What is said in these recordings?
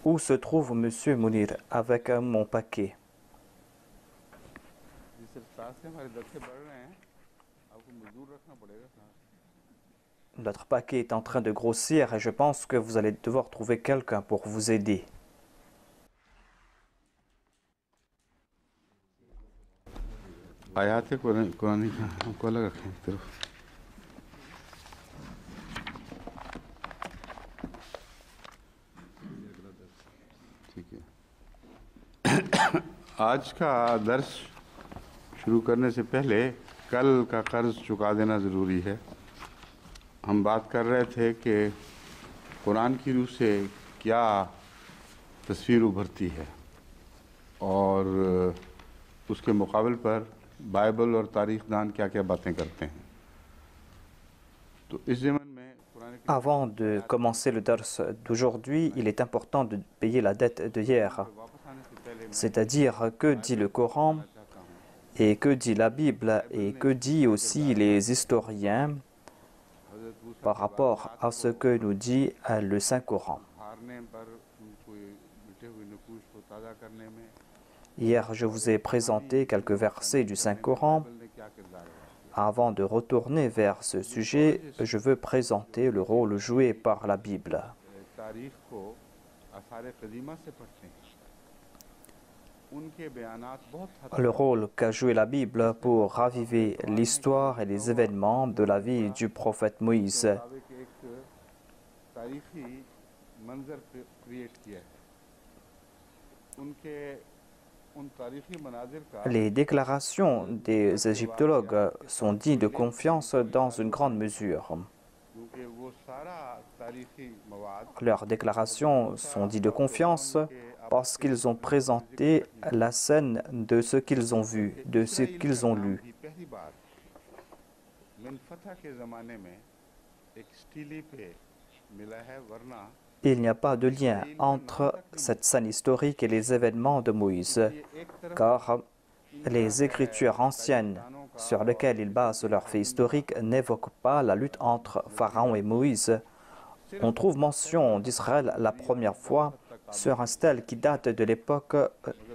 Où se trouve Monsieur Mounir avec mon paquet? Notre paquet est en train de grossir et je pense que vous allez devoir trouver quelqu'un pour vous aider. आज का दर्स शुरू करने से पहले कल का कर्ज चुका देना ज़रूरी है। हम बात कर रहे थे कि कुरान की रूह से क्या तस्वीर उभरती है और उसके मुकाबले पर बाइबल और तारीख़दान क्या-क्या बातें करते हैं। तो इस ज़मीन में Avant de commencer le dars d'aujourd'hui, il est important de payer la dette de hier. C'est-à-dire que dit le Coran et que dit la Bible et que dit aussi les historiens par rapport à ce que nous dit le Saint-Coran. Hier, je vous ai présenté quelques versets du Saint-Coran. Avant de retourner vers ce sujet, je veux présenter le rôle joué par la Bible. Le rôle qu'a joué la Bible pour raviver l'histoire et les événements de la vie du prophète Moïse. Les déclarations des égyptologues sont dignes de confiance dans une grande mesure. Leurs déclarations sont dignes de confiance parce qu'ils ont présenté la scène de ce qu'ils ont vu, de ce qu'ils ont lu. Il n'y a pas de lien entre cette scène historique et les événements de Moïse, car les écritures anciennes sur lesquelles ils basent leurs faits historiques n'évoquent pas la lutte entre Pharaon et Moïse. On trouve mention d'Israël la première fois sur un stèle qui date de l'époque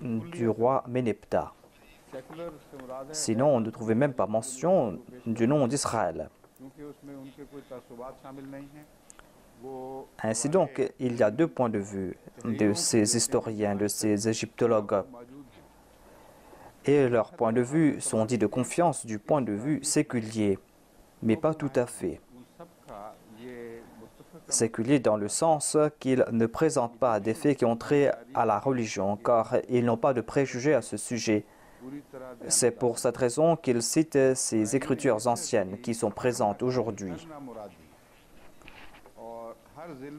du roi Méneptah. Sinon, on ne trouvait même pas mention du nom d'Israël. Ainsi donc, il y a deux points de vue de ces historiens, de ces égyptologues. Et leurs points de vue sont dits de confiance du point de vue séculier, mais pas tout à fait. Séculier dans le sens qu'ils ne présentent pas des faits qui ont trait à la religion, car ils n'ont pas de préjugés à ce sujet. C'est pour cette raison qu'ils citent ces écritures anciennes qui sont présentes aujourd'hui.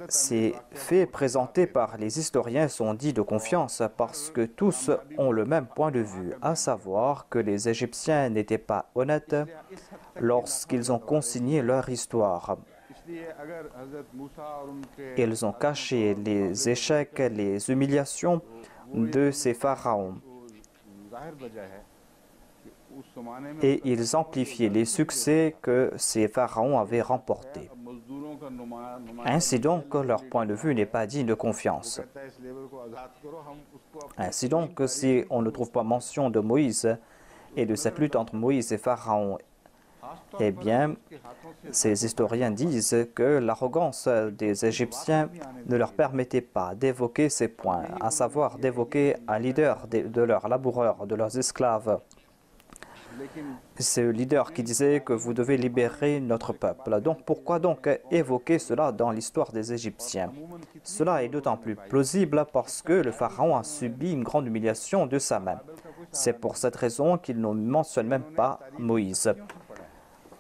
Ces faits présentés par les historiens sont dits de confiance parce que tous ont le même point de vue, à savoir que les Égyptiens n'étaient pas honnêtes lorsqu'ils ont consigné leur histoire. Ils ont caché les échecs, les humiliations de ces pharaons. Et ils amplifiaient les succès que ces pharaons avaient remportés. Ainsi donc, leur point de vue n'est pas digne de confiance. Ainsi donc, si on ne trouve pas mention de Moïse et de cette lutte entre Moïse et Pharaon, eh bien, ces historiens disent que l'arrogance des Égyptiens ne leur permettait pas d'évoquer ces points, à savoir d'évoquer un leader de leurs laboureurs, de leurs esclaves. C'est le leader qui disait que vous devez libérer notre peuple. Donc pourquoi donc évoquer cela dans l'histoire des Égyptiens? Cela est d'autant plus plausible parce que le pharaon a subi une grande humiliation de sa main. C'est pour cette raison qu'il ne mentionne même pas Moïse.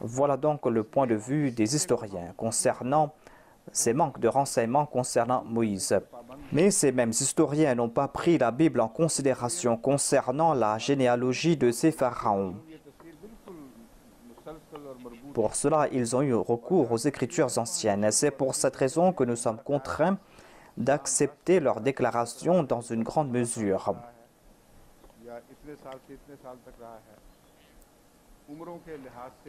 Voilà donc le point de vue des historiens concernant ces manques de renseignements concernant Moïse. Mais ces mêmes historiens n'ont pas pris la Bible en considération concernant la généalogie de ces pharaons. Pour cela, ils ont eu recours aux écritures anciennes. C'est pour cette raison que nous sommes contraints d'accepter leurs déclarations dans une grande mesure.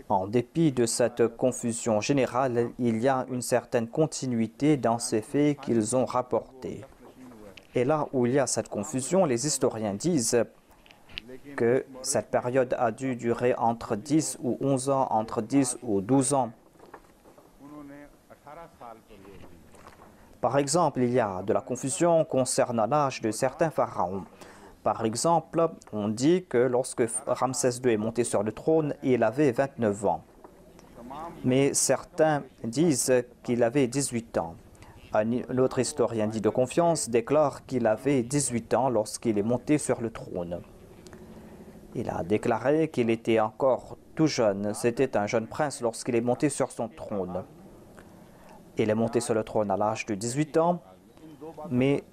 En dépit de cette confusion générale, il y a une certaine continuité dans ces faits qu'ils ont rapportés. Et là où il y a cette confusion, les historiens disent que cette période a dû durer entre 10 ou 11 ans, entre 10 ou 12 ans. Par exemple, il y a de la confusion concernant l'âge de certains pharaons. Par exemple, on dit que lorsque Ramsès II est monté sur le trône, il avait 29 ans. Mais certains disent qu'il avait 18 ans. Un autre historien dit de confiance déclare qu'il avait 18 ans lorsqu'il est monté sur le trône. Il a déclaré qu'il était encore tout jeune. C'était un jeune prince lorsqu'il est monté sur son trône. Il est monté sur le trône à l'âge de 18 ans, mais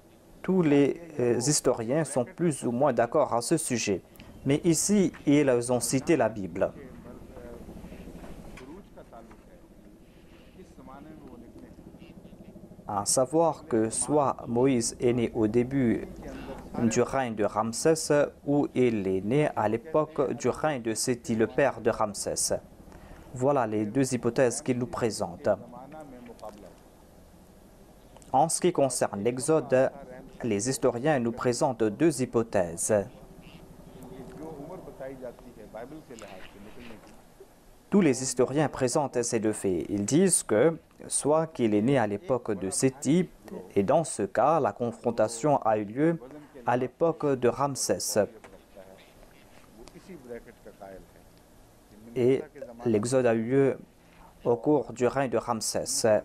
tous les historiens sont plus ou moins d'accord à ce sujet. Mais ici, ils ont cité la Bible. À savoir que soit Moïse est né au début du règne de Ramsès ou il est né à l'époque du règne de Séti, le père de Ramsès. Voilà les deux hypothèses qu'il nous présente. En ce qui concerne l'Exode, les historiens nous présentent deux hypothèses. Tous les historiens présentent ces deux faits. Ils disent que soit qu'il est né à l'époque de Séti, et dans ce cas, la confrontation a eu lieu à l'époque de Ramsès. Et l'Exode a eu lieu au cours du règne de Ramsès,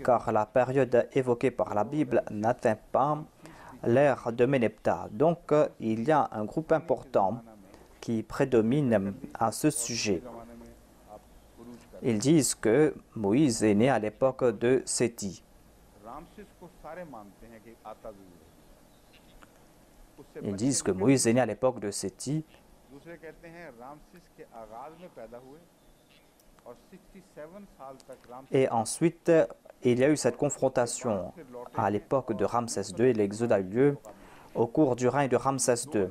car la période évoquée par la Bible n'atteint pas l'ère de Méneptah. Donc, il y a un groupe important qui prédomine à ce sujet. Ils disent que Moïse est né à l'époque de Séti. Ils disent que Moïse est né à l'époque de Séti. Et ensuite, il y a eu cette confrontation à l'époque de Ramsès II et l'Exode a eu lieu au cours du règne de Ramsès II.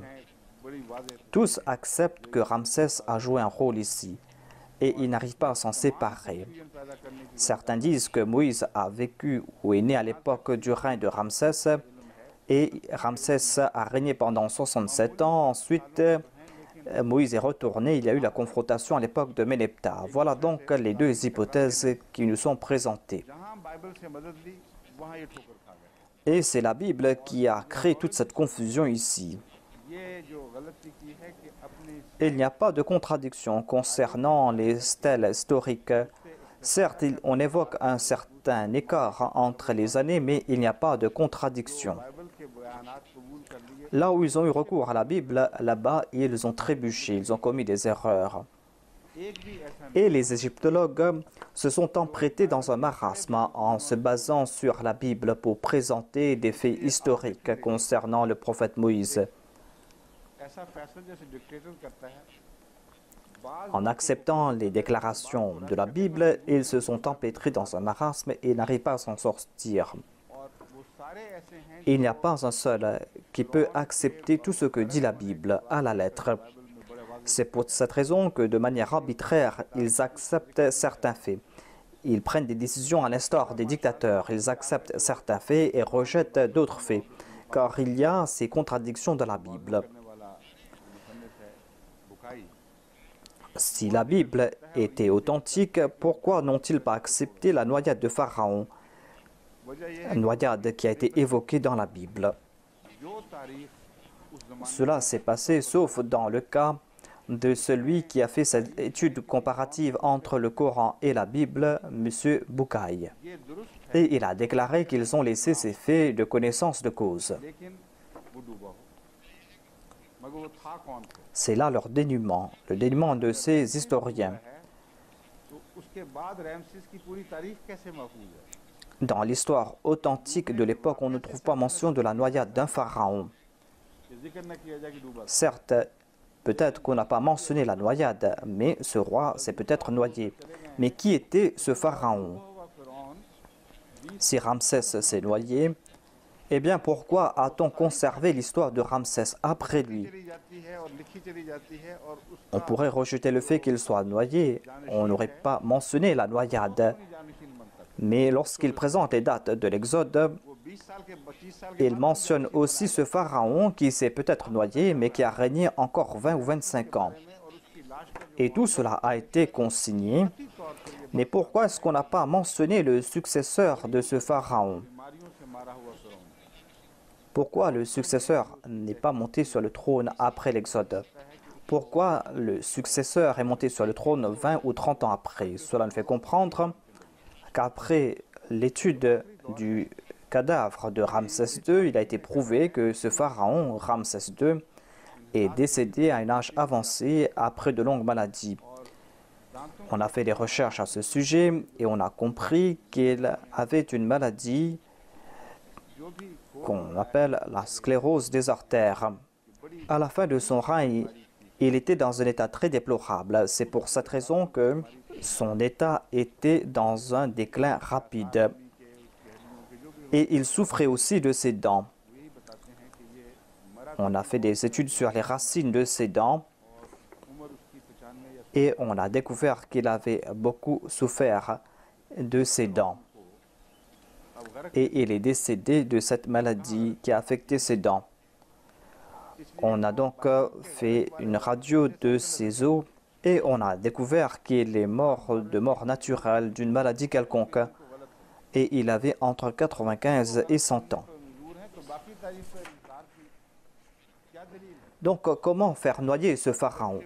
Tous acceptent que Ramsès a joué un rôle ici et ils n'arrivent pas à s'en séparer. Certains disent que Moïse a vécu ou est né à l'époque du règne de Ramsès et Ramsès a régné pendant 67 ans. Ensuite, Moïse est retourné, il y a eu la confrontation à l'époque de Méneptah. Voilà donc les deux hypothèses qui nous sont présentées. Et c'est la Bible qui a créé toute cette confusion ici. Il n'y a pas de contradiction concernant les stèles historiques. Certes, on évoque un certain écart entre les années, mais il n'y a pas de contradiction. Là où ils ont eu recours à la Bible, là-bas, ils ont trébuché, ils ont commis des erreurs. Et les égyptologues se sont empruntés dans un marasme en se basant sur la Bible pour présenter des faits historiques concernant le prophète Moïse. En acceptant les déclarations de la Bible, ils se sont empêtrés dans un marasme et n'arrivent pas à s'en sortir. Il n'y a pas un seul qui peut accepter tout ce que dit la Bible à la lettre. C'est pour cette raison que de manière arbitraire, ils acceptent certains faits. Ils prennent des décisions à l'instar des dictateurs. Ils acceptent certains faits et rejettent d'autres faits, car il y a ces contradictions dans la Bible. Si la Bible était authentique, pourquoi n'ont-ils pas accepté la noyade de Pharaon, une noyade qui a été évoquée dans la Bible? Cela s'est passé sauf dans le cas de celui qui a fait cette étude comparative entre le Coran et la Bible, M. Bukai. Et il a déclaré qu'ils ont laissé ces faits de connaissance de cause. C'est là leur dénuement, le dénuement de ces historiens. Dans l'histoire authentique de l'époque, on ne trouve pas mention de la noyade d'un pharaon. Certes, peut-être qu'on n'a pas mentionné la noyade, mais ce roi s'est peut-être noyé. Mais qui était ce pharaon? Si Ramsès s'est noyé, Eh bien, pourquoi a-t-on conservé l'histoire de Ramsès après lui? On pourrait rejeter le fait qu'il soit noyé. On n'aurait pas mentionné la noyade. Mais lorsqu'il présente les dates de l'Exode, il mentionne aussi ce pharaon qui s'est peut-être noyé, mais qui a régné encore 20 ou 25 ans. Et tout cela a été consigné. Mais pourquoi est-ce qu'on n'a pas mentionné le successeur de ce pharaon? Pourquoi le successeur n'est pas monté sur le trône après l'Exode? Pourquoi le successeur est monté sur le trône 20 ou 30 ans après? Cela nous fait comprendre qu'après l'étude du cadavre de Ramsès II, il a été prouvé que ce pharaon, Ramsès II, est décédé à un âge avancé après de longues maladies. On a fait des recherches à ce sujet et on a compris qu'il avait une maladie qu'on appelle la sclérose des artères. À la fin de son règne, il était dans un état très déplorable. C'est pour cette raison que son état était dans un déclin rapide. Et il souffrait aussi de ses dents. On a fait des études sur les racines de ses dents et on a découvert qu'il avait beaucoup souffert de ses dents. Et il est décédé de cette maladie qui a affecté ses dents. On a donc fait une radio de ses os et on a découvert qu'il est mort de mort naturelle d'une maladie quelconque. Et il avait entre 95 et 100 ans. Donc, comment faire noyer ce pharaon?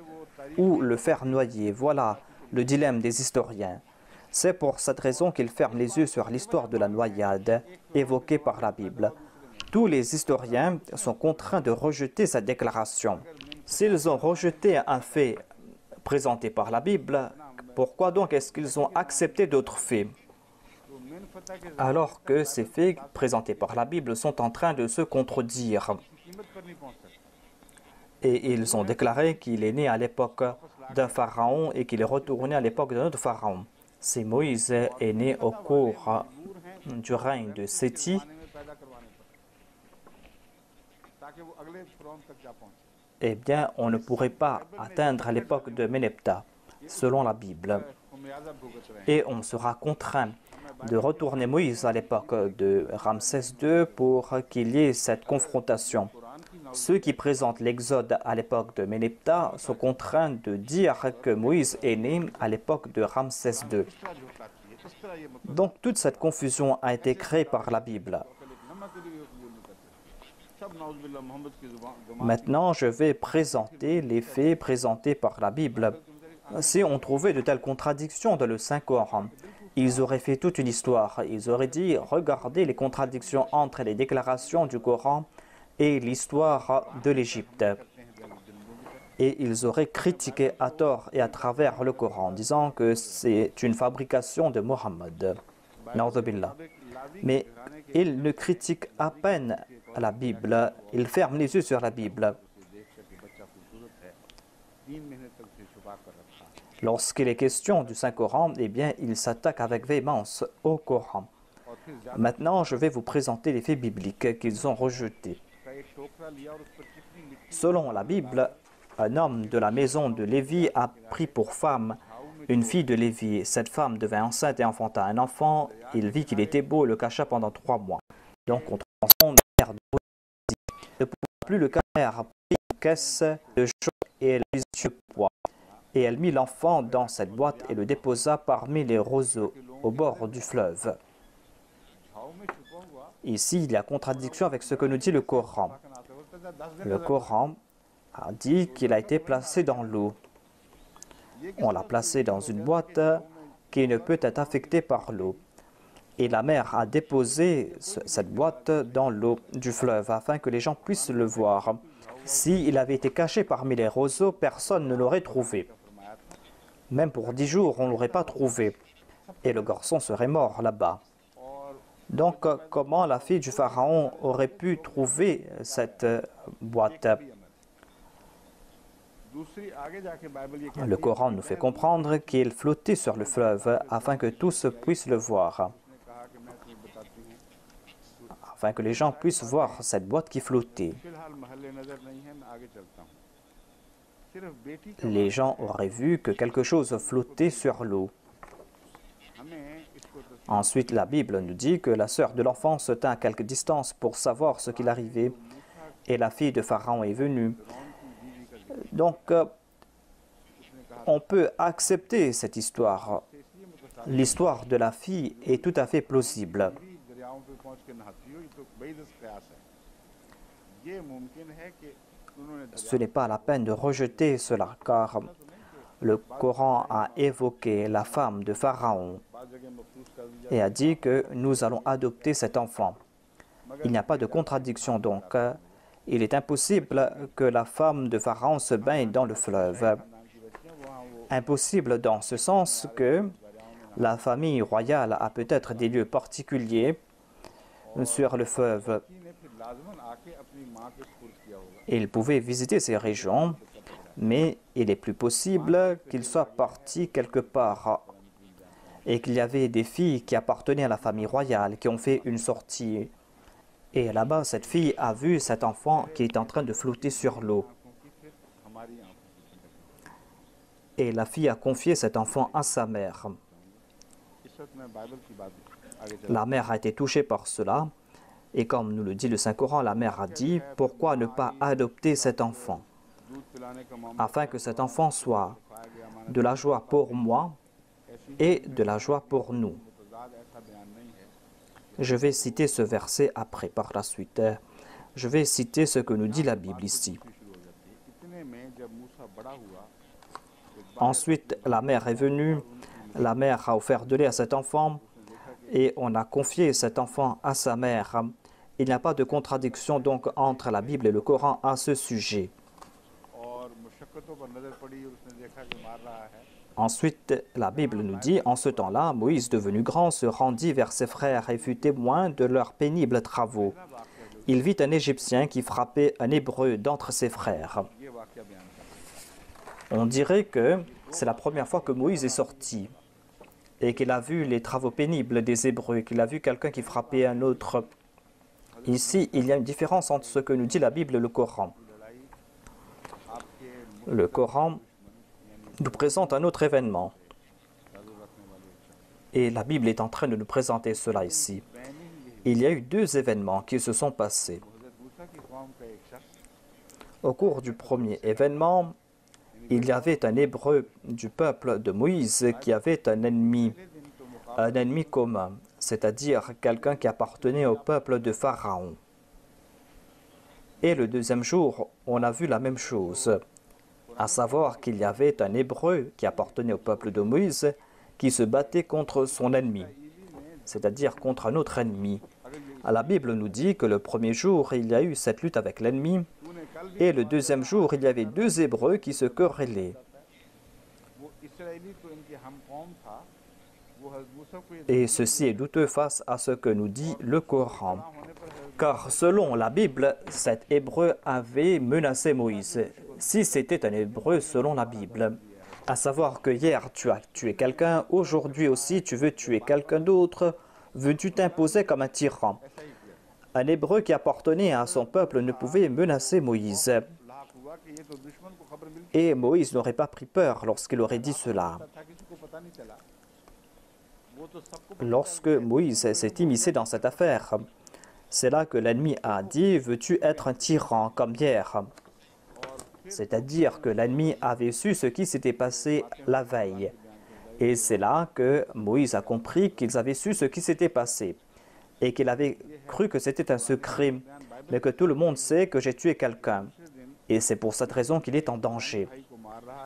Ou le faire noyer? Voilà le dilemme des historiens. C'est pour cette raison qu'ils ferment les yeux sur l'histoire de la noyade évoquée par la Bible. Tous les historiens sont contraints de rejeter cette déclaration. S'ils ont rejeté un fait présenté par la Bible, pourquoi donc est-ce qu'ils ont accepté d'autres faits? Alors que ces faits présentés par la Bible sont en train de se contredire. Et ils ont déclaré qu'il est né à l'époque d'un pharaon et qu'il est retourné à l'époque d'un autre pharaon. Si Moïse est né au cours du règne de Séthi, eh bien, on ne pourrait pas atteindre à l'époque de Ménephta, selon la Bible. Et on sera contraint de retourner Moïse à l'époque de Ramsès II pour qu'il y ait cette confrontation. Ceux qui présentent l'Exode à l'époque de Ménephta sont contraints de dire que Moïse est né à l'époque de Ramsès II. Donc toute cette confusion a été créée par la Bible. Maintenant, je vais présenter les faits présentés par la Bible. Si on trouvait de telles contradictions dans le Saint-Coran, ils auraient fait toute une histoire. Ils auraient dit, regardez les contradictions entre les déclarations du Coran et l'histoire de l'Égypte. Et ils auraient critiqué à tort et à travers le Coran, disant que c'est une fabrication de Mohammed. Na'udhu-billah. Mais ils ne critiquent à peine la Bible, ils ferment les yeux sur la Bible. Lorsqu'il est question du Saint-Coran, eh bien, ils s'attaquent avec véhémence au Coran. Maintenant, je vais vous présenter les faits bibliques qu'ils ont rejetés. Selon la Bible, un homme de la maison de Lévi a pris pour femme une fille de Lévi. Cette femme devint enceinte et enfanta un enfant. Il vit qu'il était beau et le cacha pendant 3 mois. Donc, on transforme la mère de Lévi. Ne pouvant plus le cacher, elle a pris une caisse de choc et elle mit sur le poids. Et elle mit l'enfant dans cette boîte et le déposa parmi les roseaux au bord du fleuve. Ici, il y a contradiction avec ce que nous dit le Coran. Le Coran a dit qu'il a été placé dans l'eau. On l'a placé dans une boîte qui ne peut être affectée par l'eau. Et la mère a déposé cette boîte dans l'eau du fleuve afin que les gens puissent le voir. S'il avait été caché parmi les roseaux, personne ne l'aurait trouvé. Même pour 10 jours, on ne l'aurait pas trouvé. Et le garçon serait mort là-bas. Donc, comment la fille du pharaon aurait pu trouver cette boîte? Le Coran nous fait comprendre qu'il flottait sur le fleuve afin que tous puissent le voir. afin que les gens puissent voir cette boîte qui flottait. Les gens auraient vu que quelque chose flottait sur l'eau. Ensuite, la Bible nous dit que la sœur de l'enfant se tint à quelque distance pour savoir ce qu'il arrivait, et la fille de Pharaon est venue. Donc, on peut accepter cette histoire. L'histoire de la fille est tout à fait plausible. Ce n'est pas la peine de rejeter cela, car le Coran a évoqué la femme de Pharaon et a dit que nous allons adopter cet enfant. Il n'y a pas de contradiction donc. Il est impossible que la femme de Pharaon se baigne dans le fleuve. Impossible dans ce sens que la famille royale a peut-être des lieux particuliers sur le fleuve. Ils pouvaient visiter ces régions, mais il est plus possible qu'ils soient partis quelque part et qu'il y avait des filles qui appartenaient à la famille royale qui ont fait une sortie. Et là-bas, cette fille a vu cet enfant qui est en train de flotter sur l'eau. Et la fille a confié cet enfant à sa mère. La mère a été touchée par cela. Et comme nous le dit le Saint-Coran, la mère a dit « Pourquoi ne pas adopter cet enfant afin que cet enfant soit de la joie pour moi et de la joie pour nous ?» Je vais citer ce verset après, par la suite. Je vais citer ce que nous dit la Bible ici. Ensuite, la mère est venue. La mère a offert de lait à cet enfant et on a confié cet enfant à sa mère. Il n'y a pas de contradiction donc entre la Bible et le Coran à ce sujet. Ensuite, la Bible nous dit, en ce temps-là, Moïse, devenu grand, se rendit vers ses frères et fut témoin de leurs pénibles travaux. Il vit un Égyptien qui frappait un Hébreu d'entre ses frères. On dirait que c'est la première fois que Moïse est sorti et qu'il a vu les travaux pénibles des Hébreux, qu'il a vu quelqu'un qui frappait un autre. Ici, il y a une différence entre ce que nous dit la Bible et le Coran. Le Coran nous présente un autre événement. Et la Bible est en train de nous présenter cela ici. Il y a eu deux événements qui se sont passés. Au cours du premier événement, il y avait un Hébreu du peuple de Moïse qui avait un ennemi commun, c'est-à-dire quelqu'un qui appartenait au peuple de Pharaon. Et le deuxième jour, on a vu la même chose, à savoir qu'il y avait un Hébreu qui appartenait au peuple de Moïse qui se battait contre son ennemi, c'est-à-dire contre un autre ennemi. La Bible nous dit que le premier jour, il y a eu cette lutte avec l'ennemi, et le deuxième jour, il y avait deux Hébreux qui se querellaient. Et ceci est douteux face à ce que nous dit le Coran. Car selon la Bible, cet Hébreu avait menacé Moïse. Si c'était un Hébreu selon la Bible, à savoir que hier tu as tué quelqu'un, aujourd'hui aussi tu veux tuer quelqu'un d'autre, veux-tu t'imposer comme un tyran? Un Hébreu qui appartenait à son peuple ne pouvait menacer Moïse. Et Moïse n'aurait pas pris peur lorsqu'il aurait dit cela. Lorsque Moïse s'est immiscé dans cette affaire, c'est là que l'ennemi a dit « Veux-tu être un tyran comme hier ?» C'est-à-dire que l'ennemi avait su ce qui s'était passé la veille. Et c'est là que Moïse a compris qu'ils avaient su ce qui s'était passé et qu'il avait cru que c'était un secret, mais que tout le monde sait que j'ai tué quelqu'un. Et c'est pour cette raison qu'il est en danger.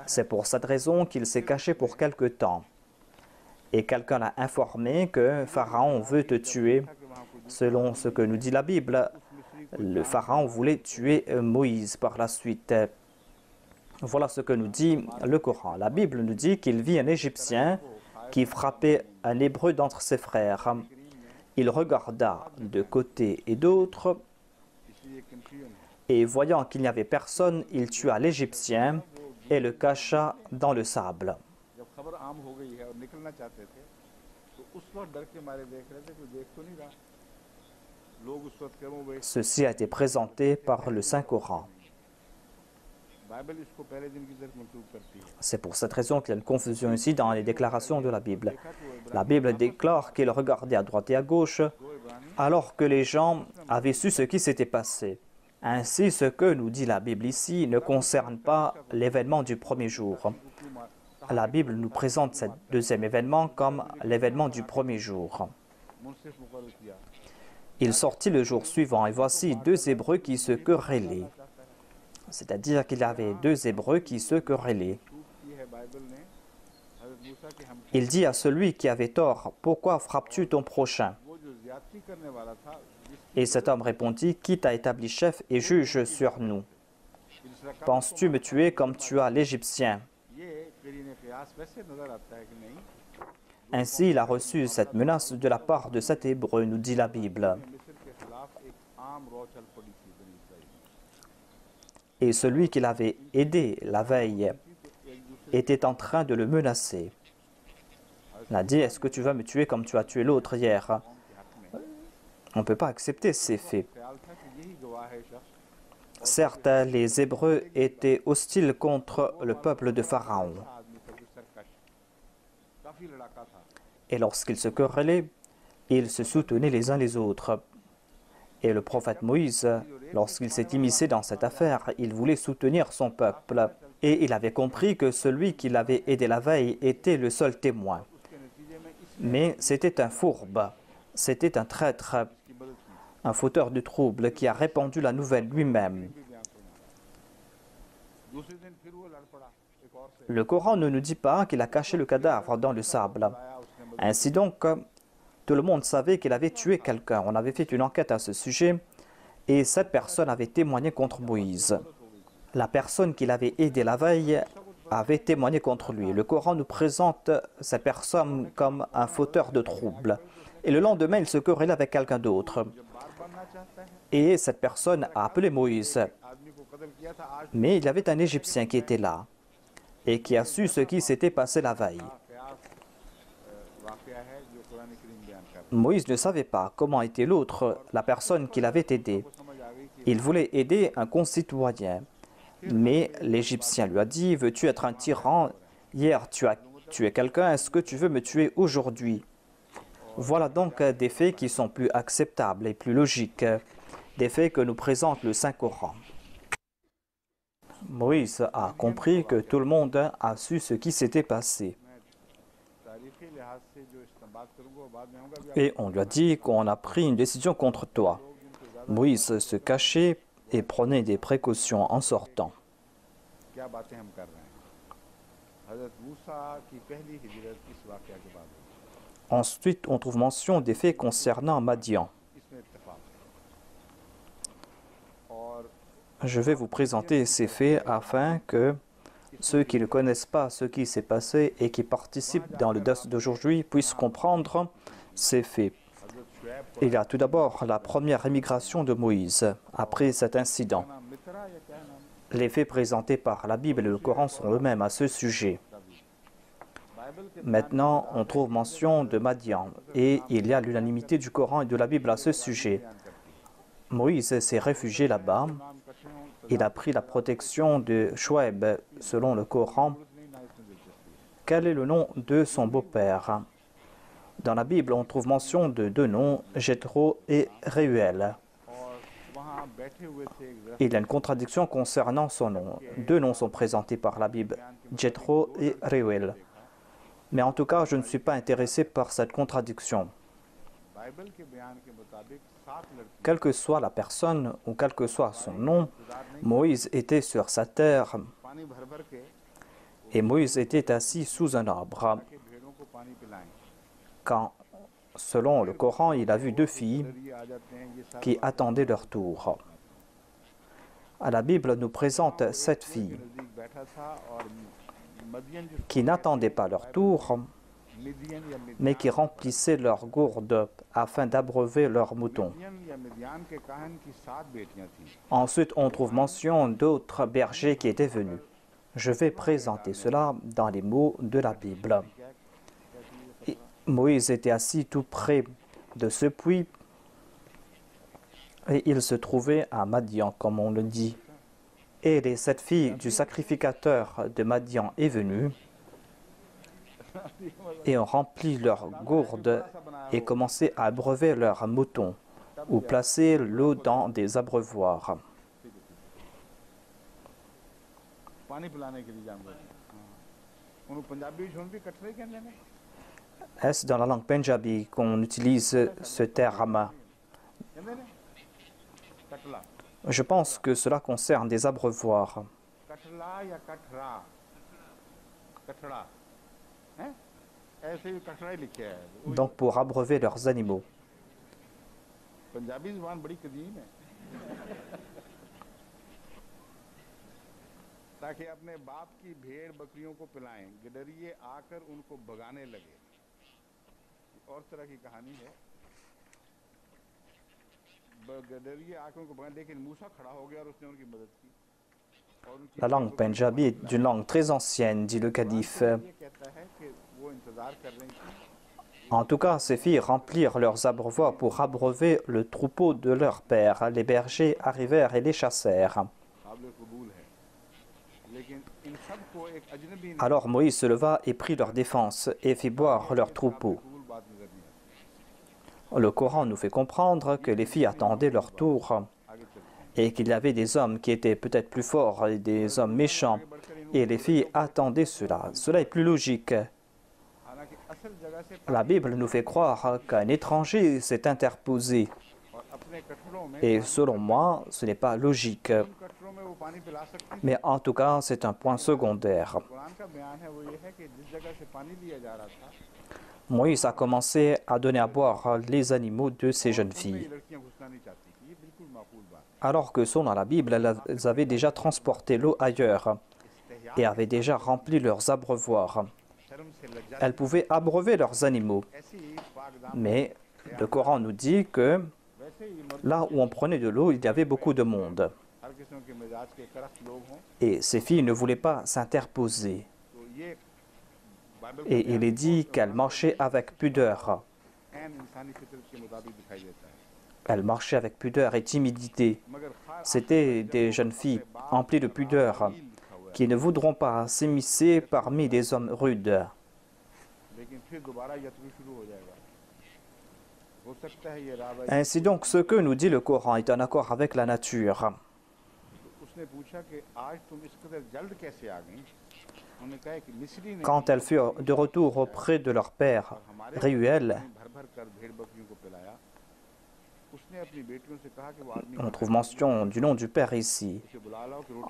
C'est pour cette raison qu'il s'est caché pour quelque temps. Et quelqu'un l'a informé que Pharaon veut te tuer. Selon ce que nous dit la Bible, le Pharaon voulait tuer Moïse par la suite. Voilà ce que nous dit le Coran. La Bible nous dit qu'il vit un Égyptien qui frappait un Hébreu d'entre ses frères. Il regarda de côté et d'autre, et voyant qu'il n'y avait personne, il tua l'Égyptien et le cacha dans le sable. लोग उस वक्त कहते हैं वो Ceci a été présenté par le Saint-Coran. Bible इसको पहले दिन की तरफ मंसूब करती है। C'est pour cette raison qu'il y a une confusion ici dans les déclarations de la Bible. La Bible déclare qu'il regardait à droite et à gauche alors que les gens avaient su ce qui s'était passé. Ainsi, ce que nous dit la Bible ici ne concerne pas l'événement du premier jour. La Bible nous présente ce deuxième événement comme l'événement du premier jour. मुंसिफ मुकर्रर किया। Il sortit le jour suivant et voici deux Hébreux qui se querellaient. C'est-à-dire qu'il y avait deux Hébreux qui se querellaient. की है बाइबल ने हज़रत मूसा के हम Il dit à celui qui avait tort, « Pourquoi frappes-tu ton prochain ?» वो जो ज्यादती करने वाला था Et cet homme répondit, « Qui t'a établi chef et juge sur nous? Penses-tu me tuer comme tu as l'Égyptien ?» ये करीने क़ियास वैसे नजर आता है कि नहीं Ainsi, il a reçu cette menace de la part de cet Hébreu, nous dit la Bible. मिस्र के खिलाफ एक आम रौ चल पड़ी थी बनी Israel. Et celui qui l'avait aidé la veille était en train de le menacer. Il a dit, « Est-ce que tu vas me tuer comme tu as tué l'autre hier ?» On ne peut pas accepter ces faits. ख्याल था कि यही गवाह है शख्स Certes, les Hébreux étaient hostiles contre le peuple de Pharaon. आदमी था जो सरकश काफी लड़ाका था। Et lorsqu'ils se querellaient, ils se soutenaient les uns les autres. Et le prophète Moïse, lorsqu'il s'est immiscé dans cette affaire, il voulait soutenir son peuple. Et il avait compris que celui qui l'avait aidé la veille était le seul témoin. उसके नतीजे में इस Mais c'était un fourbe, c'était un traître, की मदद की un fauteur de troubles qui a répandu la nouvelle lui-même. भी बयान सुना। दूसरे दिन फिर वो लड़ पड़ा एक और से Le Coran ne nous dit pas qu'il a caché le cadavre dans le sable. आया उसने मदद Ainsi donc, tout le monde savait qu'il avait tué quelqu'un. On avait fait une enquête à ce sujet et cette personne avait témoigné contre Moïse. La personne qui l'avait aidé la veille avait témoigné contre lui. Le Coran nous présente cette personne comme un fauteur de troubles. Et le lendemain, il se querellait avec quelqu'un d'autre. जब बार बनना चाहता है Et cette personne a appelé Moïse. आदमी को कत्ल किया था आज Mais il y avait un Égyptien qui était là et qui a su ce qui s'était passé la veille. क़ियास वाक़या है जो कुरान करीम बयान कर रहा Moïse ne savait pas comment était l'autre, la personne qui l'avait aidé. है। समझ आ गई कि Il voulait aider un concitoyen. Mais l'Égyptien lui a dit, « Veux-tu être un tyran? Hier, tu as tué quelqu'un, est-ce que tu veux me tuer aujourd'hui ?» Voilà donc des faits qui sont plus acceptables et plus logiques, des faits que nous présente le Saint-Coran. Moïse a compris que tout le monde a su ce qui s'était passé. तारीख़ी लिहाज से जो इस्तेमाल करूँगा वो बाद में होगा भी Et on lui a dit qu'on a pris une décision contre toi. Moïse se cachait et prenait des précautions en sortant. क्या बातें हम कर रहे हैं। हज़रत मूसा की पहली हिजरत इस वाक़या के बाद हुई। Ensuite, on trouve mention des faits concernant Madian. इसमें इत्तेफाक है। और Je vais vous présenter ces faits afin que ceux qui ne connaissent pas ce qui s'est passé et qui participent dans le dars d'aujourd'hui puissent comprendre ces faits. हज़रत शुएब को Il y a tout d'abord la première émigration de Moïse après cet incident. नाम मित्रा या क्या नाम Les faits présentés par la Bible et le Coran sont eux-mêmes à ce sujet. Bible के Maintenant, on trouve mention de Madian et il y a l'unanimité du Coran et de la Bible à ce sujet. बयान करती है। Moïse s'est réfugié là-bas. नाम कशों Il a pris la protection de Chouaib selon le Coran. पुरुष नहीं ना इसमें दिलचस्पी है। Quel est le nom de son beau-père? Dans la Bible, on trouve mention de deux noms, Jéthro et Réuel. और वहाँ बैठे हुए थे एक दरख्त Il y a une contradiction concernant son nom. Deux noms sont présentés par la Bible, Jéthro et Réuel. Mais en tout cas, je ne suis pas intéressé par cette contradiction. Bible के बयान के मुताबिक 7 लड़की Quelle que soit la personne ou quel que soit son nom, Moïse était sur sa terre पानी भर भर के et Moïse était assis sous un arbre. के भेड़ों को पानी पिलाएं। Quand, selon le Coran, il a vu deux filles दरिए आ जाते हैं ये सारे qui attendaient leur tour. La Bible nous présente sept filles नजदीक बैठा था और मदियन जिसको qui n'attendaient pas leur tour, मिदियन या mais qui remplissaient leurs gourdes afin d'abreuver leurs moutons. मिदियन या मिदियान के काहन की 7 बेटियां थीं। Ensuite, on trouve mention d'autres bergers qui étaient venus. Je vais présenter cela dans les mots de la Bible. Et Moïse était assis tout près de ce puits Et il se trouvait à Madian, comme on le dit. Et les 7 filles du sacrificateur de Madian est venue et ont rempli leurs gourdes et commencé à abreuver leurs moutons ou placer l'eau dans des abreuvoirs. Est-ce dans la langue punjabi qu'on utilise ce terme? Je pense que cela concerne des abreuvoirs. Donc pour abreuver leurs animaux. ताकि अपने बाप की भेड़ बकरियों को पिलाएं, गिडरिए आकर उनको भगाने लगे। और तरह की कहानी है। गिडरिए आकर उनको भगाने, लेकिन मूसा खड़ा हो गया और उसने उनकी मदद की। La langue punjabi est d'une langue très ancienne, dit le calife. En tout cas, ces filles remplirent leurs abreuvoirs pour abreuver le troupeau de leur père. Les bergers arrivèrent et les chassèrent. Alors Moïse se leva et prit leur défense et fit boire leur troupeau. Le Coran nous fait comprendre que les filles attendaient leur tour et qu'il y avait des hommes qui étaient peut-être plus forts et des hommes méchants. Et les filles attendaient cela. Cela est plus logique. La Bible nous fait croire qu'un étranger s'est interposé. Et selon moi, ce n'est pas logique. Mais en tout cas, c'est un point secondaire. Moïse a commencé à donner à boire les animaux de ces jeunes filles. Alors que selon la Bible, elles avaient déjà transporté l'eau ailleurs et avaient déjà rempli leurs abreuvoirs. Elles pouvaient abreuver leurs animaux. Mais le Coran nous dit que là où on prenait de l'eau, il y avait beaucoup de monde. Et ces filles ne voulaient pas s'interposer. Et il est dit qu'elles marchaient avec pudeur. Elles marchaient avec pudeur et timidité. C'étaient des jeunes filles emplies de pudeur qui ne voudront pas s'immiscer parmi des hommes rudes. Ainsi donc, ce que nous dit le Coran est en accord avec la nature. Quand elles furent de retour auprès de leur père, Réuel, on trouve mention du nom du père ici.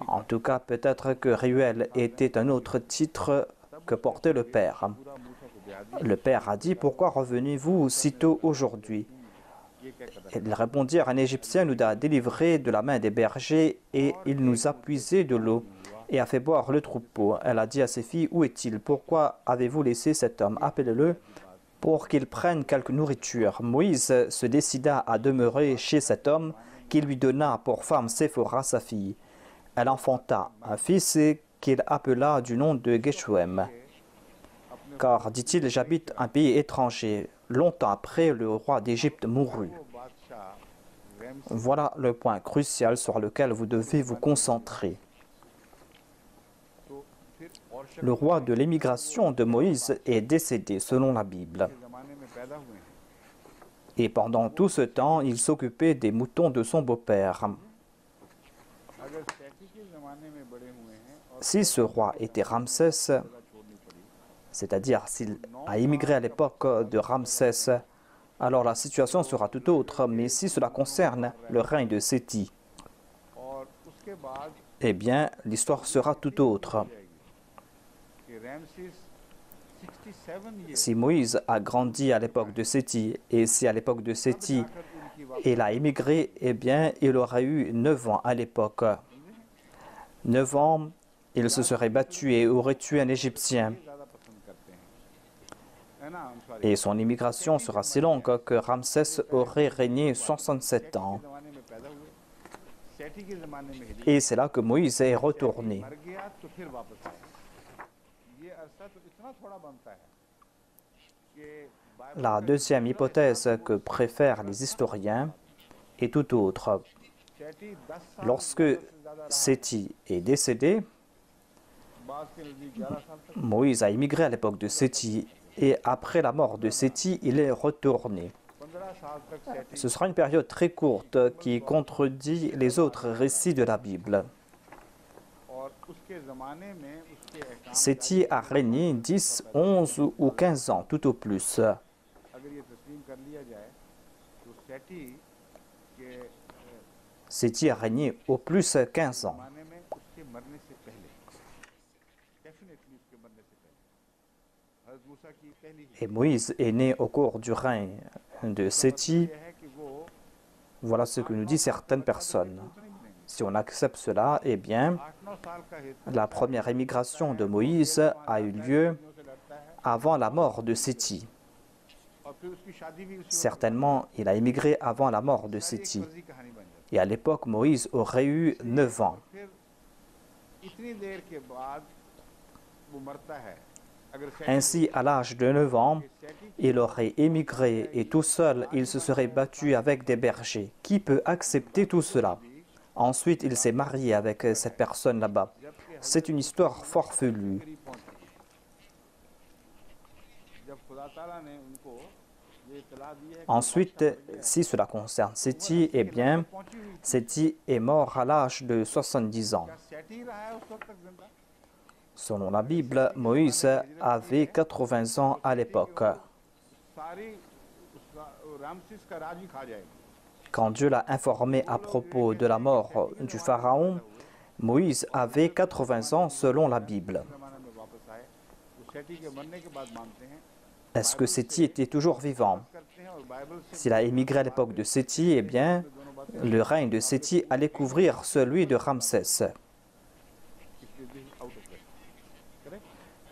En tout cas, peut-être que Réuel était un autre titre que portait le père. Le père a dit « Pourquoi revenez-vous si tôt aujourd'hui ?» Ils répondirent « Un Égyptien nous a délivrés de la main des bergers et il nous a puisé de l'eau et a fait boire le troupeau. » Elle a dit à ses filles « Où est-il? Pourquoi avez-vous laissé cet homme? Appelez-le pour qu'il prenne quelque nourriture. » Moïse se décida à demeurer chez cet homme qui lui donna pour femme Séphora, sa fille. Elle enfanta un fils qu'il appela du nom de Geshuem. Car, dit-il, j'habite un pays étranger. Longtemps après, le roi d'Égypte mourut. Voilà le point crucial sur lequel vous devez vous concentrer. Le roi de l'émigration de Moïse est décédé selon la Bible. Et pendant tout ce temps, il s'occupait des moutons de son beau-père. Si ce roi était Ramsès, c'est-à-dire s'il a immigré à l'époque de Ramsès, alors la situation sera tout autre. Mais si cela concerne le règne de Séthi, eh bien, l'histoire sera tout autre. Si Moïse a grandi à l'époque de Séthi, et si à l'époque de Séthi, il a immigré, eh bien, il aurait eu 9 ans à l'époque. 9 ans, il se serait battu et aurait tué un Égyptien. Et son immigration sera si longue que Ramsès aurait régné 67 ans. Et c'est là que Moïse est retourné. La deuxième hypothèse que préfèrent les historiens et tout autre. Lorsque Séthi est décédé, Moïse a immigré à l'époque de Séthi et après la mort de Séthi, il est retourné. Ce sera une période très courte qui contredit les autres récits de la Bible. Séthi a régné 10, 11 ou 15 ans, tout au plus. Séthi a régné au plus 15 ans. Et Moïse est né au cours du règne de Séthi. Voilà ce que nous disent certaines personnes. Si on accepte cela, eh bien, la première émigration de Moïse a eu lieu avant la mort de Séthi. Certainement, il a émigré avant la mort de Séthi. Et à l'époque, Moïse aurait eu 9 ans. Ainsi, à l'âge de 9 ans, il aurait émigré et tout seul, il se serait battu avec des bergers. Qui peut accepter tout cela? Ensuite, il s'est marié avec cette personne là-bas. C'est une histoire farfelue. Ensuite, si cela concerne Séthi, eh bien, Séthi est mort à l'âge de 70 ans. Selon la Bible, Moïse avait 80 ans à l'époque. Quand Dieu l'a informé à propos de la mort du Pharaon, Moïse avait 80 ans selon la Bible. Est-ce que Séthi était toujours vivant? S'il a émigré à l'époque de Séthi, eh bien, le règne de Séthi allait couvrir celui de Ramsès.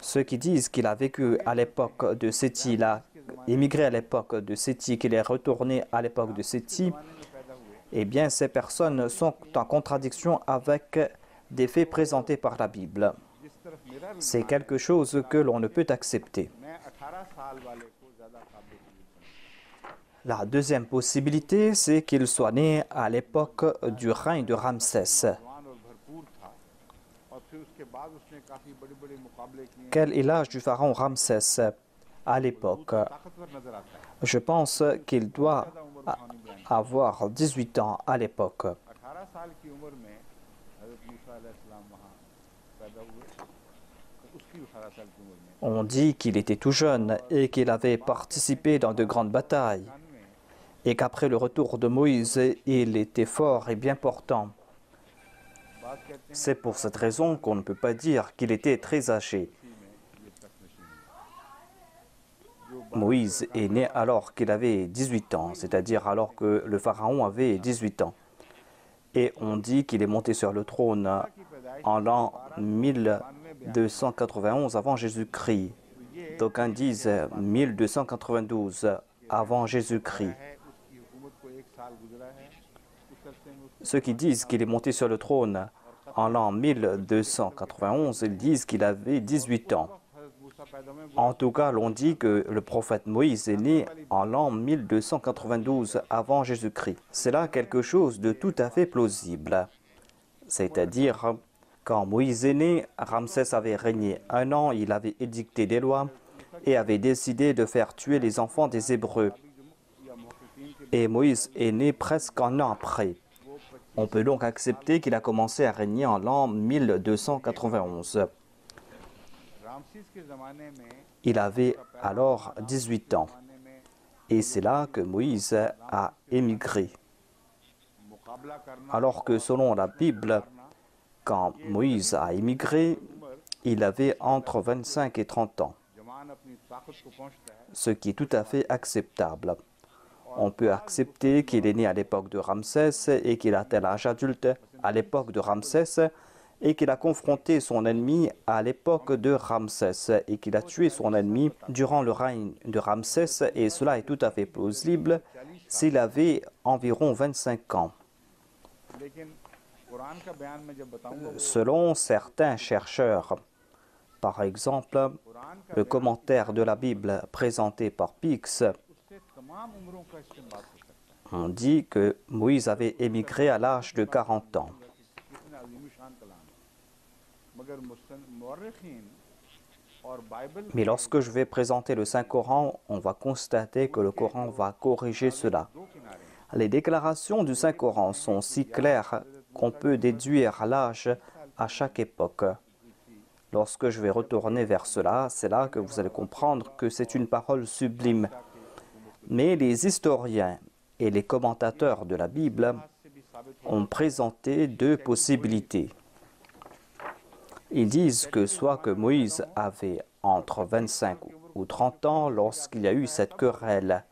Ceux qui disent qu'il a vécu à l'époque de Séthi, il a émigré à l'époque de Séthi, qu'il est retourné à l'époque de Séthi, eh bien, ces personnes sont en contradiction avec des faits présentés par la Bible. C'est quelque chose que l'on ne peut accepter. La deuxième possibilité, c'est qu'il soit né à l'époque du règne de Ramsès. Quel est l'âge du pharaon Ramsès à l'époque? Je pense qu'il doit avoir 18 ans à l'époque. On dit qu'il était tout jeune et qu'il avait participé dans de grandes batailles et qu'après le retour de Moïse, il était fort et bien portant. C'est pour cette raison qu'on ne peut pas dire qu'il était très âgé. Moïse est né alors qu'il avait 18 ans, c'est-à-dire alors que le pharaon avait 18 ans. Et on dit qu'il est monté sur le trône en l'an 1291 avant Jésus-Christ. D'aucuns disent 1292 avant Jésus-Christ. Ceux qui disent qu'il est monté sur le trône en l'an 1291, ils disent qu'il avait 18 ans. En tout cas, l'on dit que le prophète Moïse est né en l'an 1292 avant Jésus-Christ. C'est là quelque chose de tout à fait plausible. C'est-à-dire, quand Moïse est né, Ramsès avait régné 1 an, il avait édicté des lois et avait décidé de faire tuer les enfants des Hébreux. Et Moïse est né presque un an après. On peut donc accepter qu'il a commencé à régner en l'an 1291. Il avait alors 18 ans. Et c'est là que Moïse a émigré. Alors que selon la Bible, quand Moïse a émigré, il avait entre 25 et 30 ans. Ce qui est tout à fait acceptable. On peut accepter qu'il est né à l'époque de Ramsès et qu'il a atteint l'âge adulte à l'époque de Ramsès et qu'il a confronté son ennemi à l'époque de Ramsès et qu'il a tué son ennemi durant le règne de Ramsès, et cela est tout à fait plausible s'il avait environ 25 ans. Selon certains chercheurs, par exemple, le commentaire de la Bible présenté par Pix On dit que Moïse avait émigré à l'âge de 40 ans. Mais lorsque je vais présenter le Saint-Coran, on va constater que le Coran va corriger cela. Les déclarations du Saint-Coran sont si claires qu'on peut déduire l'âge à chaque époque. Lorsque je vais retourner vers cela, c'est là que vous allez comprendre que c'est une parole sublime. Mais les historiens et les commentateurs de la Bible ont présenté deux possibilités. Ils disent que soit que Moïse avait entre 25 ou 30 ans lorsqu'il y a eu cette querelle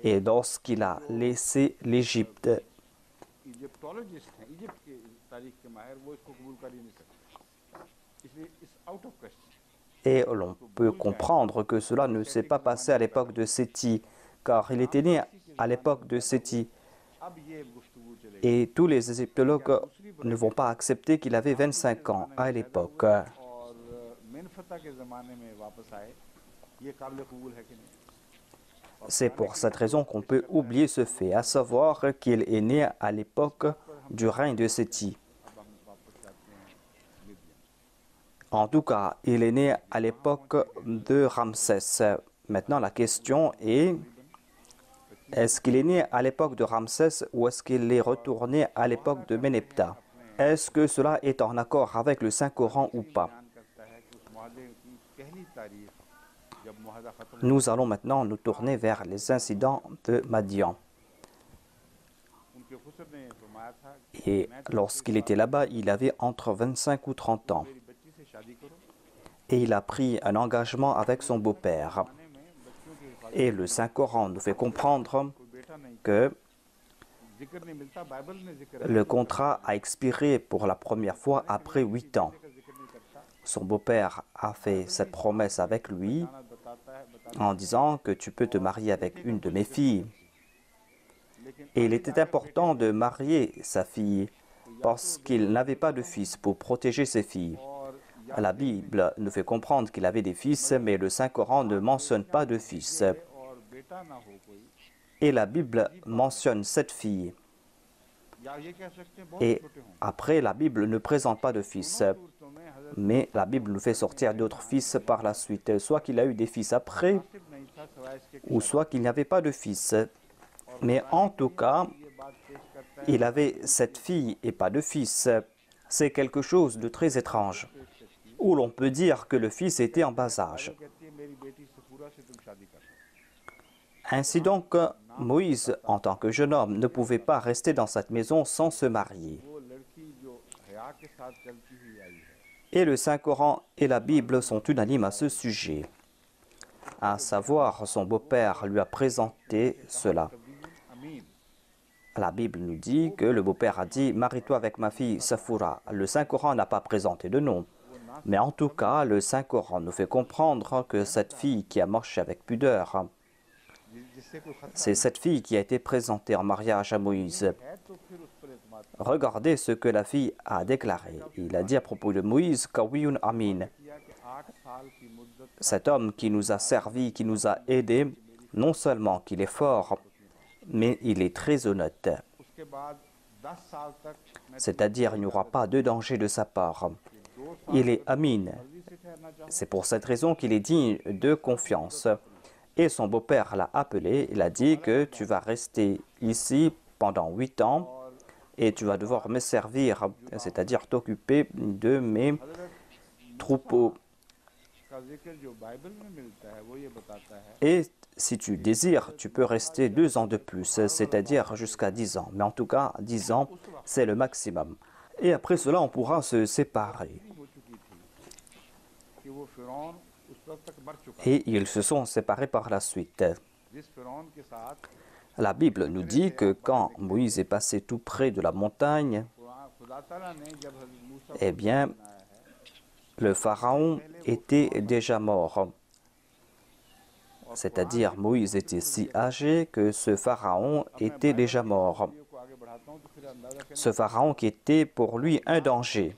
et lorsqu'il a laissé l'Égypte. Et l'on peut comprendre que cela ne s'est pas passé à l'époque de Séthi, car il était né à l'époque de Séthi. Et tous les égyptologues ne vont pas accepter qu'il avait 25 ans à l'époque. C'est pour cette raison qu'on peut oublier ce fait, à savoir qu'il est né à l'époque du règne de Séthi. En tout cas, il est né à l'époque de Ramsès. Maintenant, la question est-ce qu'il est né à l'époque de Ramsès ou est-ce qu'il est retourné à l'époque de Méneptah? Est-ce que cela est en accord avec le Saint-Coran ou pas? Nous allons maintenant nous tourner vers les incidents de Madian. Et lorsqu'il était là-bas, il avait entre 25 ou 30 ans. Et il a pris un engagement avec son beau-père. Et le Saint-Coran nous fait comprendre que le contrat a expiré pour la première fois après 8 ans. Son beau-père a fait cette promesse avec lui en disant que tu peux te marier avec une de mes filles. Et il était important de marier sa fille parce qu'il n'avait pas de fils pour protéger ses filles. La Bible nous fait comprendre qu'il avait des fils, mais le Saint-Coran ne mentionne pas de fils. Et la Bible mentionne 7 filles. Et après, la Bible ne présente pas de fils. Mais la Bible nous fait sortir d'autres fils par la suite. Soit qu'il a eu des fils après, ou soit qu'il n'y avait pas de fils. Mais en tout cas, il avait 7 filles et pas de fils. C'est quelque chose de très étrange, où l'on peut dire que le fils était en bas âge. Ainsi donc, Moïse, en tant que jeune homme, ne pouvait pas rester dans cette maison sans se marier. Et le Saint-Coran et la Bible sont unanimes à ce sujet. À savoir, son beau-père lui a présenté cela. La Bible nous dit que le beau-père a dit « Marie-toi avec ma fille Safoura ». Le Saint-Coran n'a pas présenté de nom. Mais en tout cas, le Saint-Coran nous fait comprendre que cette fille qui a marché avec pudeur, c'est cette fille qui a été présentée en mariage à Moïse. Regardez ce que la fille a déclaré. Il a dit à propos de Moïse, Kawiyun Amin. Cet homme qui nous a servi, qui nous a aidés, non seulement qu'il est fort, mais il est très honnête. C'est-à-dire, il n'y aura pas de danger de sa part. Il est Amin. C'est pour cette raison qu'il est digne de confiance. Et son beau-père l'a appelé, il a dit que tu vas rester ici pendant 8 ans et tu vas devoir me servir, c'est-à-dire t'occuper de mes troupeaux. Et si tu désires, tu peux rester 2 ans de plus, c'est-à-dire jusqu'à 10 ans. Mais en tout cas, 10 ans, c'est le maximum. Et après cela, on pourra se séparer. Et ils se sont séparés par la suite. La Bible nous dit que quand Moïse est passé tout près de la montagne, eh bien, le pharaon était déjà mort. C'est-à-dire, Moïse était si âgé que ce pharaon était déjà mort. Ce pharaon qui était pour lui un danger.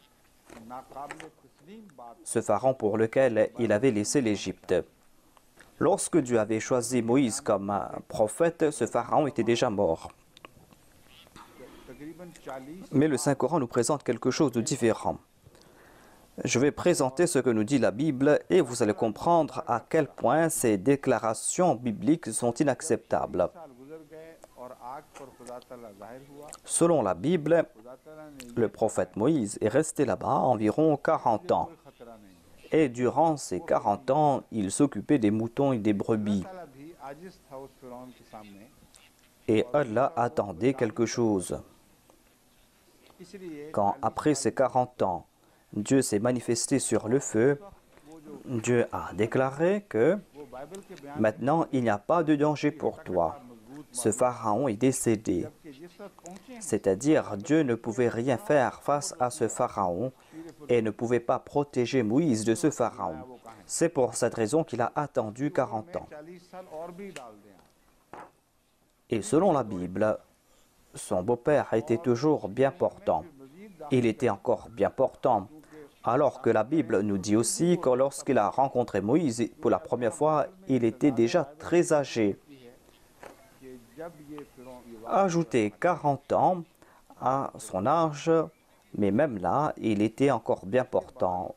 Ce pharaon pour lequel il avait laissé l'Égypte. Lorsque Dieu avait choisi Moïse comme un prophète, ce pharaon était déjà mort. Mais le Saint-Coran nous présente quelque chose de différent. Je vais présenter ce que nous dit la Bible et vous allez comprendre à quel point ces déclarations bibliques sont inacceptables. Selon la Bible, le prophète Moïse est resté là-bas environ 40 ans. Et durant ces 40 ans, il s'occupait des moutons et des brebis. Et Allah attendait quelque chose. Quand, après ces 40 ans, Dieu s'est manifesté sur le feu, Dieu a déclaré que maintenant, il n'y a pas de danger pour toi. Ce pharaon est décédé. C'est-à-dire, Dieu ne pouvait rien faire face à ce pharaon et ne pouvait pas protéger Moïse de ce pharaon. C'est pour cette raison qu'il a attendu 40 ans. Et selon la Bible, son beau-père était toujours bien portant. Il était encore bien portant. Alors que la Bible nous dit aussi que lorsqu'il a rencontré Moïse pour la première fois, il était déjà très âgé. Ajoutez 40 ans à son âge, mais même là, il était encore bien portant.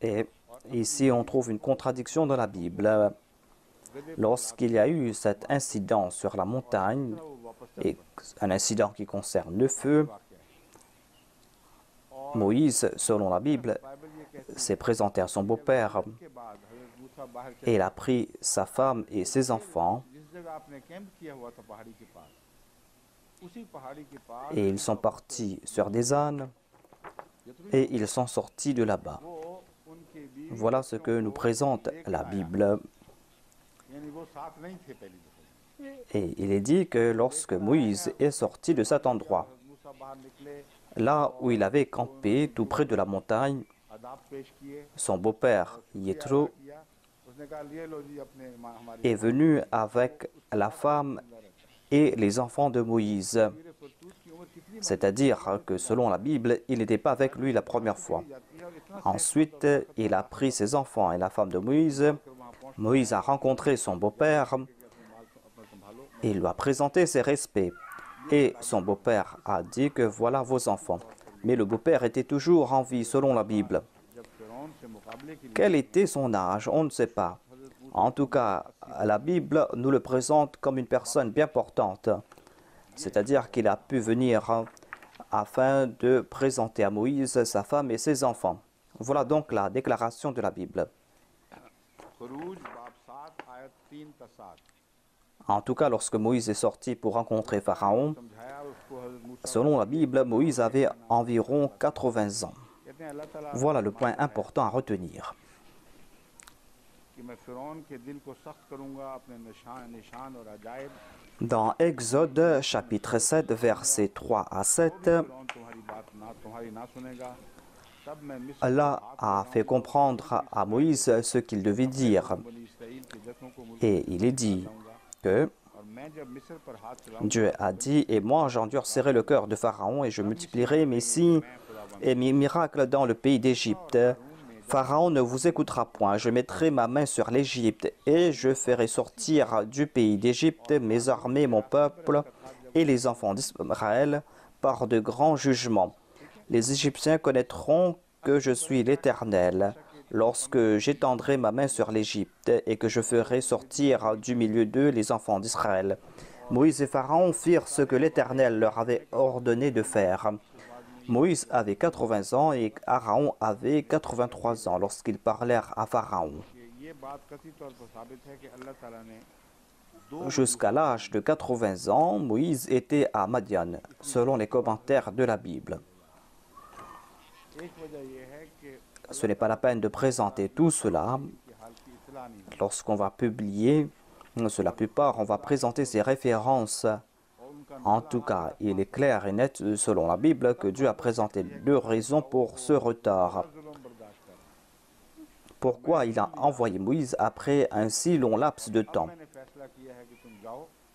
Et ici, on trouve une contradiction dans la Bible. Lorsqu'il y a eu cet incident sur la montagne, et un incident qui concerne le feu, Moïse, selon la Bible, s'est présenté à son beau-père et il a pris sa femme et ses enfants et ils sont partis sur des ânes et ils sont sortis de là-bas. Voilà ce que nous présente la Bible. Et il est dit que lorsque Moïse est sorti de cet endroit, là où il avait campé, tout près de la montagne, son beau-père, Yéthro, est venu avec la femme et les enfants de Moïse. C'est-à-dire que selon la Bible, il n'était pas avec lui la première fois. Ensuite, il a pris ses enfants et la femme de Moïse. Moïse a rencontré son beau-père et il lui a présenté ses respects. Et son beau-père a dit que voilà vos enfants. Mais le beau-père était toujours en vie selon la Bible. Quel était son âge? On ne sait pas. En tout cas, la Bible nous le présente comme une personne bien portante. C'est-à-dire qu'il a pu venir afin de présenter à Moïse sa femme et ses enfants. Voilà donc la déclaration de la Bible. En tout cas, lorsque Moïse est sorti pour rencontrer Pharaon, selon la Bible, Moïse avait environ 80 ans. Voilà le point important à retenir. Dans Exode chapitre 7, versets 3 à 7, Allah a fait comprendre à Moïse ce qu'il devait dire. Et il est dit que Dieu a dit, « Et moi j'endurcirai le cœur de Pharaon et je multiplierai mes signes et mes miracles dans le pays d'Égypte. Pharaon ne vous écoutera point. Je mettrai ma main sur l'Égypte et je ferai sortir du pays d'Égypte mes armées, mon peuple et les enfants d'Israël par de grands jugements. Les Égyptiens connaîtront que je suis l'Éternel lorsque j'étendrai ma main sur l'Égypte et que je ferai sortir du milieu d'eux les enfants d'Israël. » Moïse et Pharaon firent ce que l'Éternel leur avait ordonné de faire. Moïse avait 80 ans et Aaron avait 83 ans lorsqu'ils parlèrent à Pharaon. Jusqu'à l'âge de 80 ans, Moïse était à Madian, selon les commentaires de la Bible. Ce n'est pas la peine de présenter tout cela. Lorsqu'on va publier, la plupart, on va présenter ces références. En tout cas, il est clair et net selon la Bible que Dieu a présenté 2 raisons pour ce retard. Pourquoi il a envoyé Moïse après un si long laps de temps?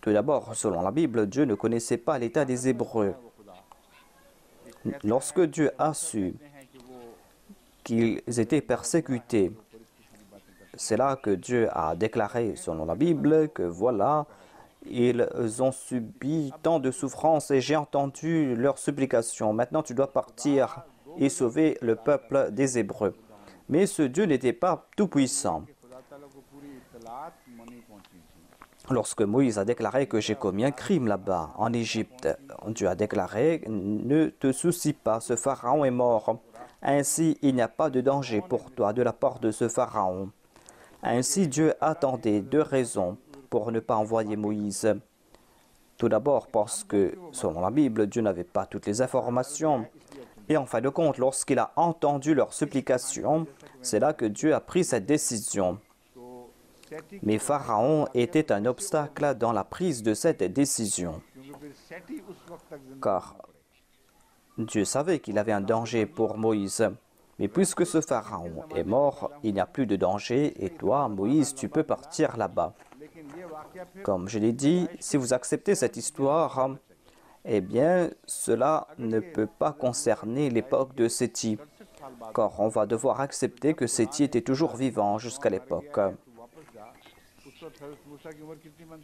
Tout d'abord, selon la Bible, Dieu ne connaissait pas l'état des Hébreux. Lorsque Dieu a su qu'ils étaient persécutés, c'est là que Dieu a déclaré, selon la Bible, que voilà, ils ont subi tant de souffrances et j'ai entendu leurs supplications. Maintenant, tu dois partir et sauver le peuple des Hébreux. Mais ce Dieu n'était pas tout-puissant. Lorsque Moïse a déclaré que j'ai commis un crime là-bas, en Égypte, Dieu a déclaré, ne te soucie pas, ce Pharaon est mort. Ainsi, il n'y a pas de danger pour toi de la part de ce Pharaon. Ainsi, Dieu attendait 2 raisons pour ne pas envoyer Moïse. Tout d'abord parce que, selon la Bible, Dieu n'avait pas toutes les informations. Et en fin de compte, lorsqu'il a entendu leurs supplications, c'est là que Dieu a pris cette décision. Mais Pharaon était un obstacle dans la prise de cette décision. Car Dieu savait qu'il avait un danger pour Moïse. Mais puisque ce Pharaon est mort, il n'y a plus de danger et toi, Moïse, tu peux partir là-bas. Comme je l'ai dit, si vous acceptez cette histoire, eh bien, cela ne peut pas concerner l'époque de Séthi, car on va devoir accepter que Séthi était toujours vivant jusqu'à l'époque.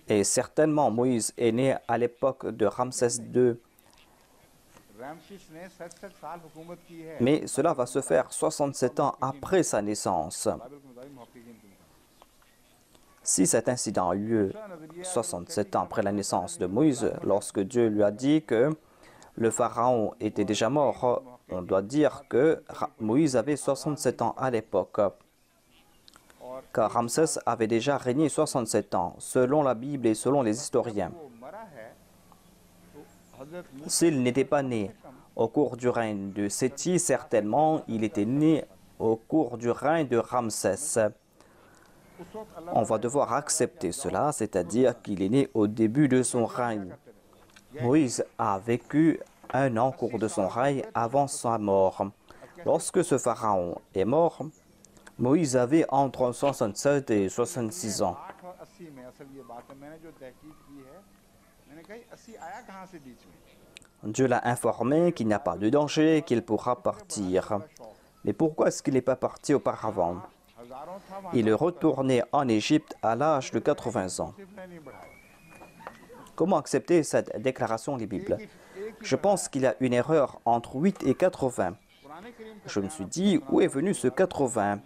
Et certainement, Moïse est né à l'époque de Ramsès II. Mais cela va se faire 67 ans après sa naissance. Si cet incident a eu lieu 67 ans après la naissance de Moïse, lorsque Dieu lui a dit que le Pharaon était déjà mort, on doit dire que Moïse avait 67 ans à l'époque. Car Ramsès avait déjà régné 67 ans, selon la Bible et selon les historiens. S'il n'était pas né au cours du règne de Séthi, certainement il était né au cours du règne de Ramsès. On va devoir accepter cela, c'est-à-dire qu'il est né au début de son règne. Moïse a vécu 1 an au cours de son règne avant sa mort. Lorsque ce pharaon est mort, Moïse avait entre 67 et 66 ans. Dieu l'a informé qu'il n'y a pas de danger, qu'il pourra partir. Mais pourquoi est-ce qu'il n'est pas parti auparavant? Il est retourné en Égypte à l'âge de 80 ans. Comment accepter cette déclaration des Bibles? Je pense qu'il y a une erreur entre 8 et 80. Je me suis dit, où est venu ce 80?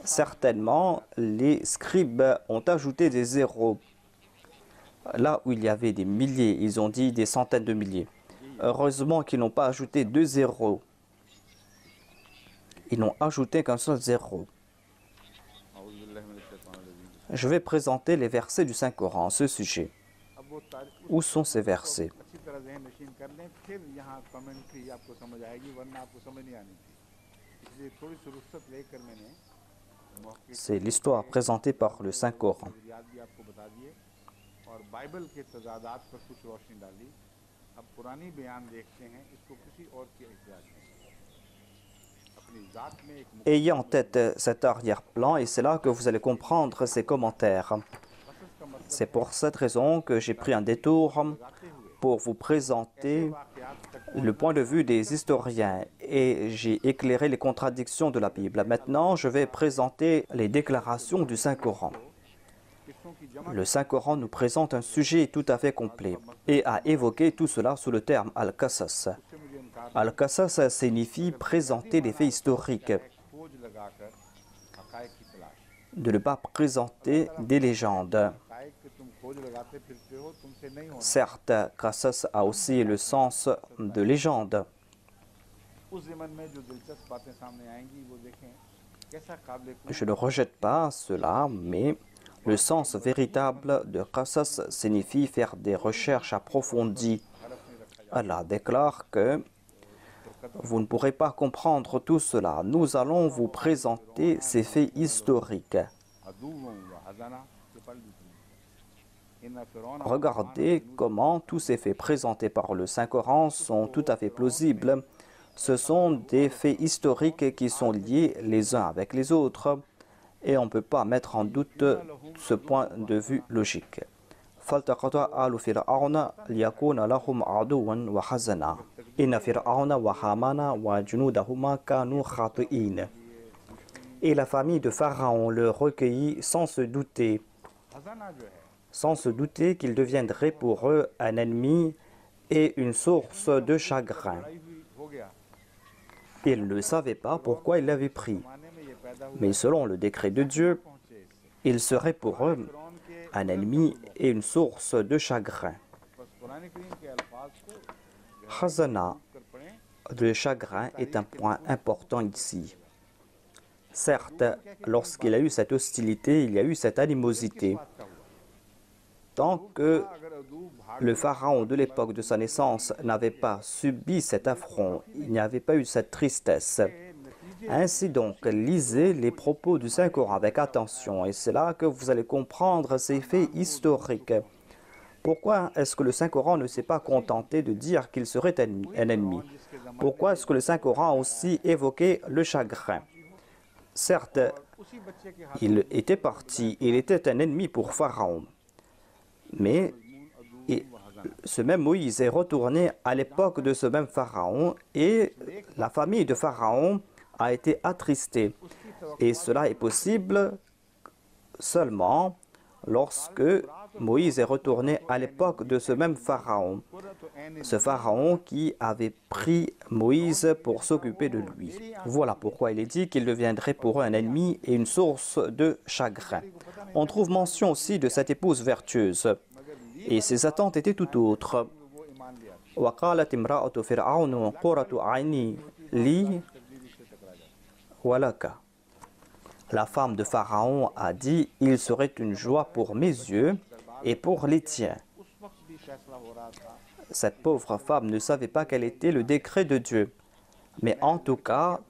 Certainement, les scribes ont ajouté des zéros. Là où il y avait des milliers, ils ont dit des centaines de milliers. Heureusement qu'ils n'ont pas ajouté 2 zéros. Ils n'ont ajouté qu'un seul zéro. Je vais présenter les versets du Saint-Coran à ce sujet. Où sont ces versets? C'est l'histoire présentée par le Saint-Coran. Ayez en tête cet arrière-plan et c'est là que vous allez comprendre ces commentaires. C'est pour cette raison que j'ai pris un détour pour vous présenter le point de vue des historiens et j'ai éclairé les contradictions de la Bible. Maintenant, je vais présenter les déclarations du Saint-Coran. Le Saint-Coran nous présente un sujet tout à fait complet et a évoqué tout cela sous le terme Al-Qasas. Al-Qasas signifie présenter des faits historiques, de ne pas présenter des légendes. Certes, Qasas a aussi le sens de légende. Je ne rejette pas cela, mais le sens véritable de Qasas signifie faire des recherches approfondies. Allah déclare que vous ne pourrez pas comprendre tout cela. Nous allons vous présenter ces faits historiques. Regardez comment tous ces faits présentés par le Saint-Coran sont tout à fait plausibles. Ce sont des faits historiques qui sont liés les uns avec les autres et on ne peut pas mettre en doute ce point de vue logique. Inna fir'auna wa hamana wa junudahuma kanu khati'in. Et la famille de Pharaon le recueillit sans se douter qu'il deviendrait pour eux un ennemi et une source de chagrin. Ils ne savaient pas pourquoi il l'avait pris, mais selon le décret de Dieu, il serait pour eux un ennemi et une source de chagrin. Khazana, le chagrin, est un point important ici. Certes, lorsqu'il y a eu cette hostilité, il y a eu cette animosité. Tant que le pharaon de l'époque de sa naissance n'avait pas subi cet affront, il n'y avait pas eu cette tristesse. Ainsi donc, lisez les propos du Saint-Coran avec attention, et c'est là que vous allez comprendre ces faits historiques. Pourquoi est-ce que le Saint-Coran ne s'est pas contenté de dire qu'il serait un ennemi? Pourquoi est-ce que le Saint-Coran a aussi évoqué le chagrin? Certes, il était parti, il était un ennemi pour Pharaon. Mais ce même Moïse est retourné à l'époque de ce même Pharaon et la famille de Pharaon a été attristée. Et cela est possible seulement lorsque Moïse est retourné à l'époque de ce même Pharaon. Ce Pharaon qui avait pris Moïse pour s'occuper de lui. Voilà pourquoi il est dit qu'il deviendrait pour eux un ennemi et une source de chagrin. On trouve mention aussi de cette épouse vertueuse. Et ses attentes étaient tout autres. وَقَالَتِ امْرَأَةُ فِرْعَوْنَ قُرَّةُ عَيْنِي لِي وَلَكَ. La femme de Pharaon a dit, il serait une joie pour mes yeux et pour les tiens. Cette pauvre femme ne savait pas quel était le décret de Dieu. Mais en tout cas,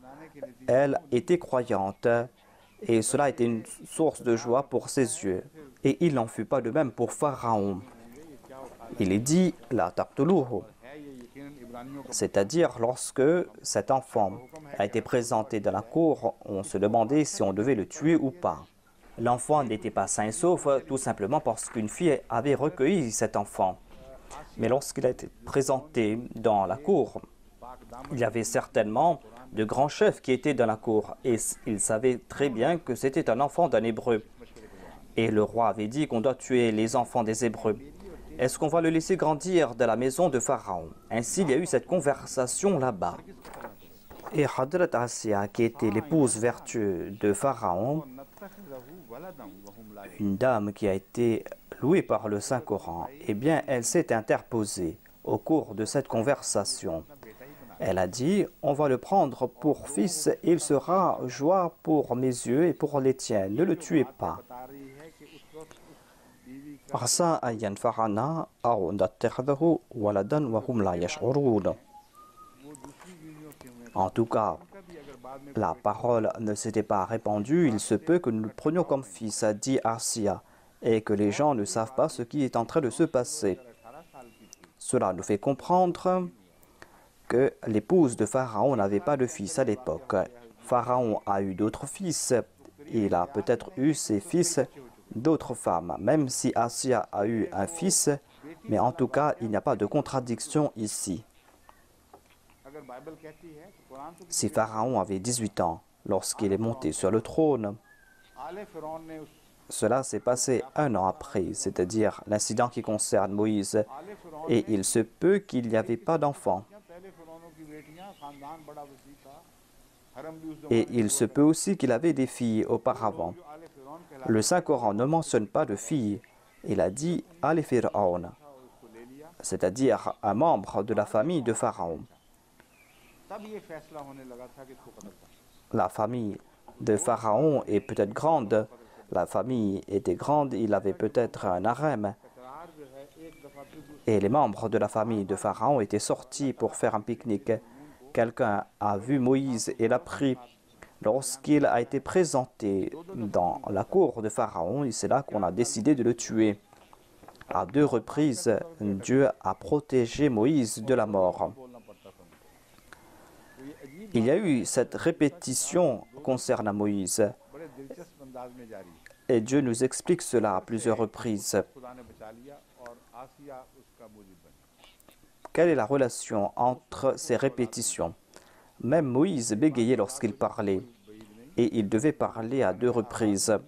elle était croyante et cela était une source de joie pour ses yeux. Et il n'en fut pas de même pour Pharaon. Il est dit, la taqtuluhu, c'est-à-dire lorsque cet enfant a été présenté dans la cour, on se demandait si on devait le tuer ou pas. L'enfant n'était pas sain et sauf tout simplement parce qu'une fille avait recueilli cet enfant. Mais lorsqu'il a été présenté dans la cour, il y avait certainement de grands chefs qui étaient dans la cour et ils savaient très bien que c'était un enfant d'un Hébreu. Et le roi avait dit qu'on doit tuer les enfants des Hébreux. Est-ce qu'on va le laisser grandir dans la maison de Pharaon? Ainsi, il y a eu cette conversation là-bas. Et Hadrat Assia, qui était l'épouse vertueuse de Pharaon, une dame qui a été louée par le Saint-Coran, eh bien, elle s'est interposée au cours de cette conversation. Elle a dit, on va le prendre pour fils, il sera joie pour mes yeux et pour les tiens. Ne le tuez pas. En tout cas, la parole ne s'était pas répandue. Il se peut que nous le prenions comme fils, a dit Assia, et que les gens ne savent pas ce qui est en train de se passer. Cela nous fait comprendre que l'épouse de Pharaon n'avait pas de fils à l'époque. Pharaon a eu d'autres fils. Il a peut-être eu ses fils d'autres femmes, même si Assia a eu un fils, mais en tout cas, il n'y a pas de contradiction ici. Si Pharaon avait 18 ans lorsqu'il est monté sur le trône, cela s'est passé un an après, c'est-à-dire l'incident qui concerne Moïse, et il se peut qu'il n'y avait pas d'enfant. Et il se peut aussi qu'il avait des filles auparavant. Le Saint-Coran ne mentionne pas de filles. Il a dit « Al Fir'aun », c'est-à-dire un membre de la famille de Pharaon. La famille de Pharaon est peut-être grande. La famille était grande, il avait peut-être un harem. Et les membres de la famille de Pharaon étaient sortis pour faire un pique-nique. Quelqu'un a vu Moïse et l'a pris. Lorsqu'il a été présenté dans la cour de Pharaon, c'est là qu'on a décidé de le tuer. À 2 reprises, Dieu a protégé Moïse de la mort. Il y a eu cette répétition concernant Moïse. Et Dieu nous explique cela à plusieurs reprises. quelle est la relation entre ces répétitions? Même Moïse bégayait lorsqu'il parlait, et il devait parler à 2 reprises.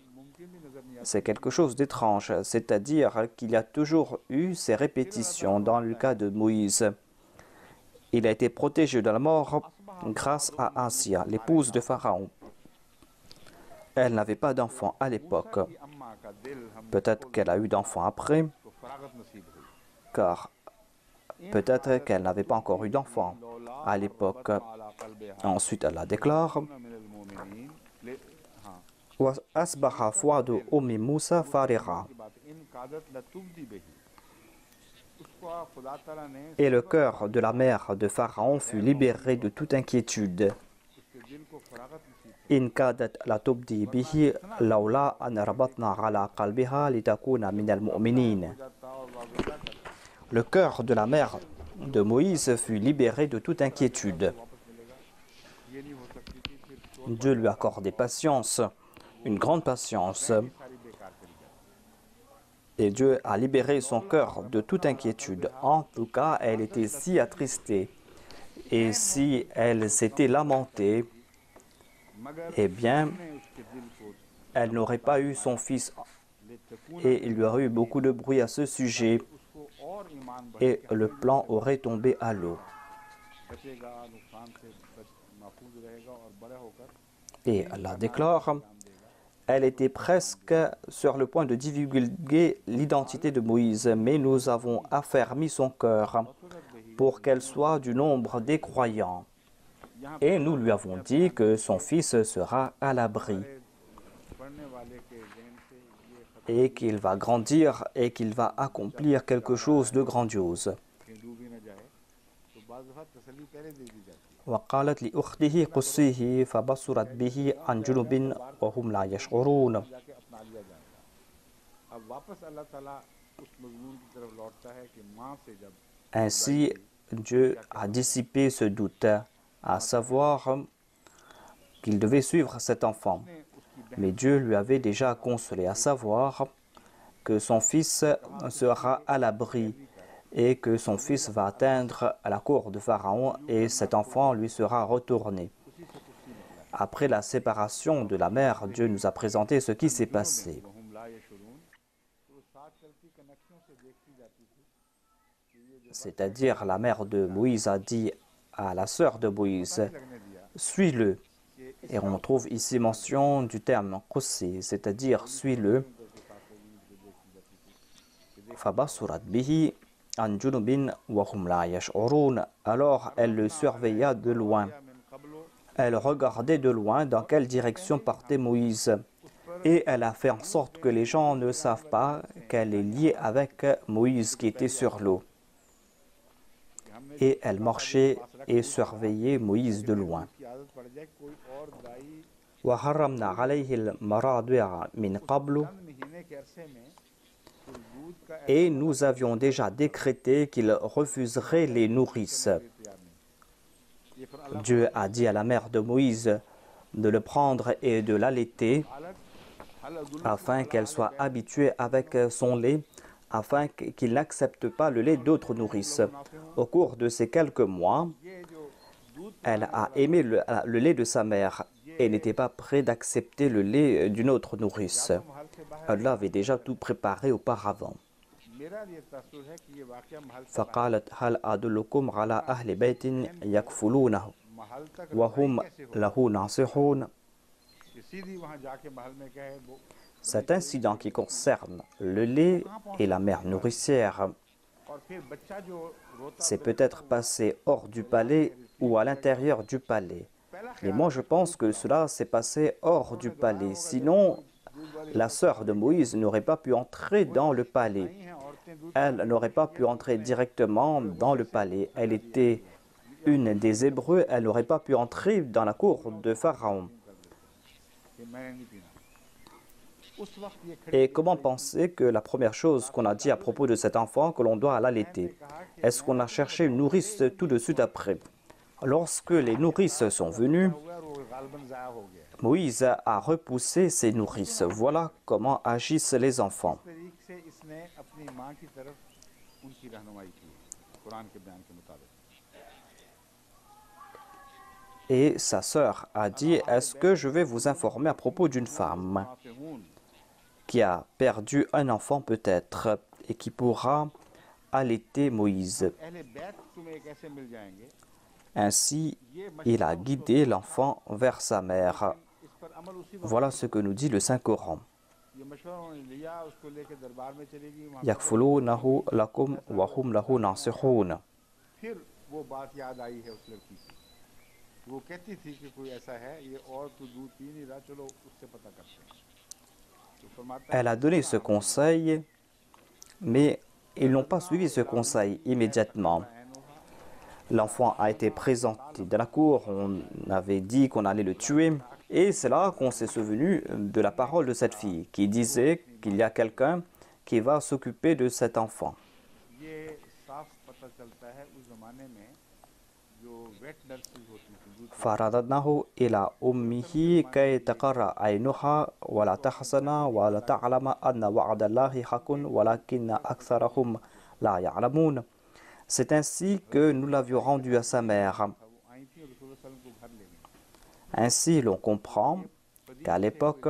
C'est quelque chose d'étrange, c'est-à-dire qu'il y a toujours eu ces répétitions dans le cas de Moïse. Il a été protégé de la mort grâce à Asia, l'épouse de Pharaon. Elle n'avait pas d'enfant à l'époque. Peut-être qu'elle a eu d'enfants après, car peut-être qu'elle n'avait pas encore eu d'enfant à l'époque. Ensuite, elle la déclare. وَأَصْبَحَ فُؤَادُ أُمِّ مُوسَى فَارِغًا. Et le cœur de la mère de Pharaon fut libéré de toute inquiétude. إِنْ كَادَتْ لَتُبْدِي بِهِ لَوْلَا أَنْ رَبَطْنَا عَلَى قَلْبِهَا لِتَكُونَ مِنَ الْمُؤْمِنِينَ. Le cœur de la mère de Moïse fut libéré de toute inquiétude. Dieu lui accordait patience, une grande patience. Et Dieu a libéré son cœur de toute inquiétude. En tout cas, elle était si attristée. Et si elle s'était lamentée, eh bien, elle n'aurait pas eu son fils. Et il y aurait eu beaucoup de bruit à ce sujet. Et le plan aurait tombé à l'eau. Et Allah déclare, elle était presque sur le point de divulguer l'identité de Moïse, mais nous avons affermi son cœur pour qu'elle soit du nombre des croyants. Et nous lui avons dit que son fils sera à l'abri et qu'il va grandir et qu'il va accomplir quelque chose de grandiose. وقالت لأخته قصيه فبصرت به عن جنب وهم لا يشعرون. Ainsi, Dieu a dissipé ce doute, à savoir qu'il devait suivre cet enfant. Mais Dieu lui avait déjà consolé, à savoir que son fils sera à l'abri et que son fils va atteindre à la cour de Pharaon et cet enfant lui sera retourné. Après la séparation de la mère, Dieu nous a présenté ce qui s'est passé. C'est-à-dire, la mère de Moïse a dit à la sœur de Moïse, « Suis-le ». Et on trouve ici mention du terme « qussi », c'est-à-dire « suis-le ». فَبَصُرَتْ بِهِ عَنْ جُنُبٍ وَهُمْ لَا يَشْعُرُونَ. Alors elle le surveilla de loin. Elle regardait de loin dans quelle direction partait Moïse. Et elle a fait en sorte que les gens ne savent pas qu'elle est liée avec Moïse qui était sur l'eau. Et elle marchait et surveillait Moïse de loin. وَحَرَّمْنَا عَلَيْهِ الْمَرَاضِعَ مِنْ قَبْلُ. Et nous avions déjà décrété qu'il refuserait les nourrices. Dieu a dit à la mère de Moïse de le prendre et de l'allaiter afin qu'elle soit habituée avec son lait, afin qu'il n'accepte pas le lait d'autres nourrices. Au cours de ces quelques mois, elle a aimé le lait de sa mère et n'était pas prête d'accepter le lait d'une autre nourrice. Allah avait déjà tout préparé auparavant. فقالت هل أدلكم على أهل بيت يكفلونه وهم له ناصحون. Cet incident qui concerne le lait et la mère nourricière s'est peut-être passé hors du palais ou à l'intérieur du palais. Mais moi je pense que cela s'est passé hors du palais. Sinon, la sœur de Moïse n'aurait pas pu entrer dans le palais. Elle n'aurait pas pu entrer directement dans le palais. Elle était une des Hébreux, elle n'aurait pas pu entrer dans la cour de Pharaon. Et comment penser que la première chose qu'on a dit à propos de cet enfant, que l'on doit l'allaiter? Est-ce qu'on a cherché une nourrice tout de suite après? Lorsque les nourrices sont venues, Moïse a repoussé ces nourrices. Voilà comment agissent les enfants. Et sa sœur a dit, est-ce que je vais vous informer à propos d'une femme qui a perdu un enfant peut-être et qui pourra allaiter Moïse. Ainsi, il a guidé l'enfant vers sa mère. Voilà ce que nous dit le Saint-Coran. Yakfulunahu lakum wa hum lahu nasihun. Elle a donné ce conseil, mais ils n'ont pas suivi ce conseil immédiatement. L'enfant a été présenté dans la cour, on avait dit qu'on allait le tuer, et c'est là qu'on s'est souvenu de la parole de cette fille qui disait qu'il y a quelqu'un qui va s'occuper de cet enfant. فَرَدَدْنَاهُ إِلَى أُمِّهِ كَيْ تَقَرَّ عَيْنُهَا وَلَا تَحْزَنَ وَلَا تَعْلَمَ أَنَّ وَعْدَ اللَّهِ حَقٌّ وَلَكِنَّ أَكْثَرَهُمْ لَا يَعْلَمُونَ. C'est ainsi que nous l'avions rendu à sa mère. Ainsi, l'on comprend qu'à l'époque,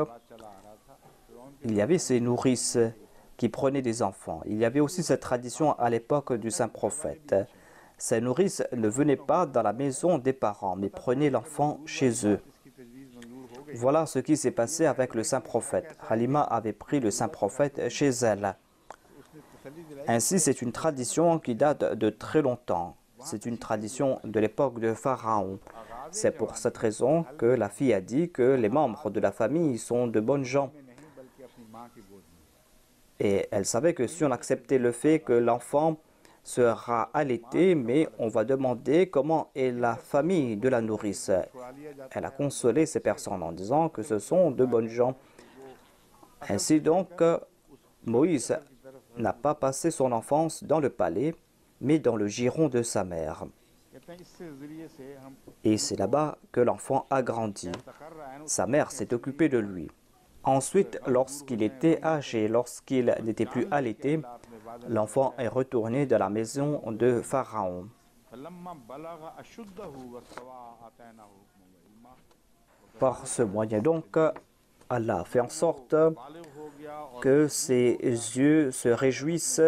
il y avait ces nourrices qui prenaient des enfants. Il y avait aussi cette tradition à l'époque du saint prophète. Ces nourrices ne venaient pas dans la maison des parents, mais prenaient l'enfant chez eux. Voilà ce qui s'est passé avec le saint prophète. Halima avait pris le saint prophète chez elle. Ainsi, c'est une tradition qui date de très longtemps. C'est une tradition de l'époque de Pharaon. C'est pour cette raison que la fille a dit que les membres de la famille sont de bonnes gens. Et elle savait que si on acceptait le fait que l'enfant sera allaité, mais on va demander comment est la famille de la nourrice. Elle a consolé ces personnes en disant que ce sont de bonnes gens. Ainsi donc, Moïse n'a pas passé son enfance dans le palais, mais dans le giron de sa mère. Et c'est là-bas que l'enfant a grandi. Sa mère s'est occupée de lui. Ensuite, lorsqu'il était âgé, lorsqu'il n'était plus allaité, l'enfant est retourné dans la maison de Pharaon. Par ce moyen donc, Allah fait en sorte que ses yeux se réjouissent,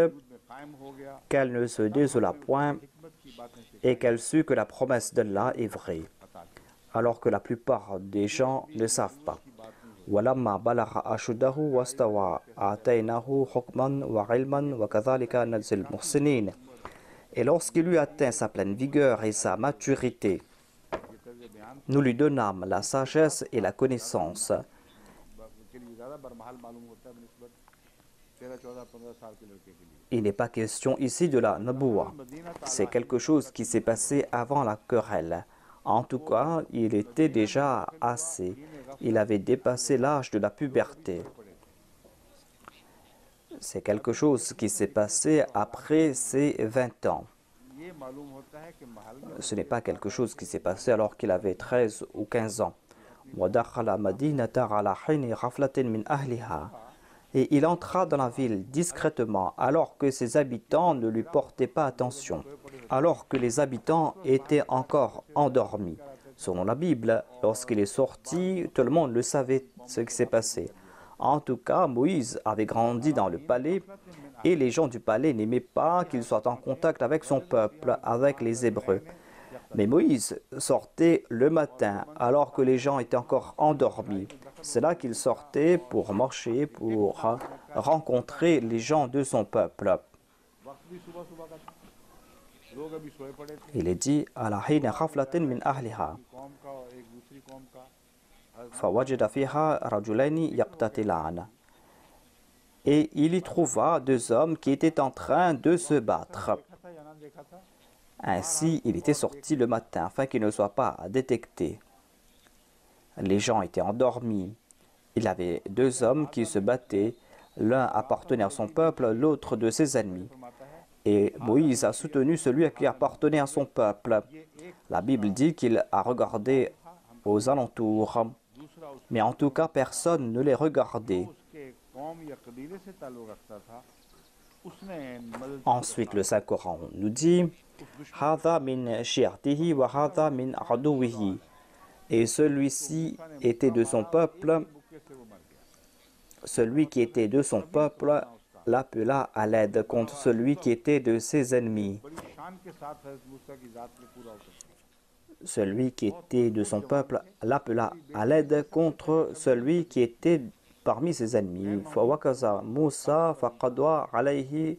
qu'elle ne se désola point et qu'elle sut que la promesse d'Allah est vraie, alors que la plupart des gens ne savent pas. وَلَمَّا بَلَغَ أَشُدَّهُ وَاسْتَوَى آتَيْنَاهُ حُكْمًا وَعِلْمًا وَكَذَلِكَ نَجْزِي الْمُحْسِنِينَ. Et lorsqu'il eut atteint sa pleine vigueur et sa maturité, nous lui donnâmes la sagesse et la connaissance. Il n'est pas question ici de la Naboua. C'est quelque chose qui s'est passé avant la querelle. En tout cas, il était déjà assez. Il avait dépassé l'âge de la puberté. C'est quelque chose qui s'est passé après ses 20 ans. Ce n'est pas quelque chose qui s'est passé alors qu'il avait 13 ou 15 ans. Et il entra dans la ville discrètement alors que ses habitants ne lui portaient pas attention, alors que les habitants étaient encore endormis. Selon la Bible, lorsqu'il est sorti, tout le monde le savait ce qui s'est passé. En tout cas, Moïse avait grandi dans le palais et les gens du palais n'aimaient pas qu'il soit en contact avec son peuple, avec les Hébreux. Mais Moïse sortait le matin alors que les gens étaient encore endormis. C'est là qu'il sortait pour marcher, pour rencontrer les gens de son peuple. Il est dit ala hina khaflatin min ahliha fawajada fiha rajulaini yaqtatilan. Et il y trouva deux hommes qui étaient en train de se battre. Ainsi, il était sorti le matin afin qu'il ne soit pas détecté. Les gens étaient endormis. Il y avait deux hommes qui se battaient. L'un appartenait à son peuple, l'autre de ses ennemis. Et Moïse a soutenu celui qui appartenait à son peuple. La Bible dit qu'il a regardé aux alentours. Mais en tout cas, personne ne les regardait. Ensuite, le Saint-Coran nous dit Hada min shi'atihi wa hada min aduwihi. Et celui-ci était de son peuple, celui qui était de son peuple l'appela à l'aide contre celui qui était de ses ennemis. Celui qui était de son peuple l'appela à l'aide contre celui qui était parmi ses ennemis. Fawakaza Moussa faqadwa alayhi.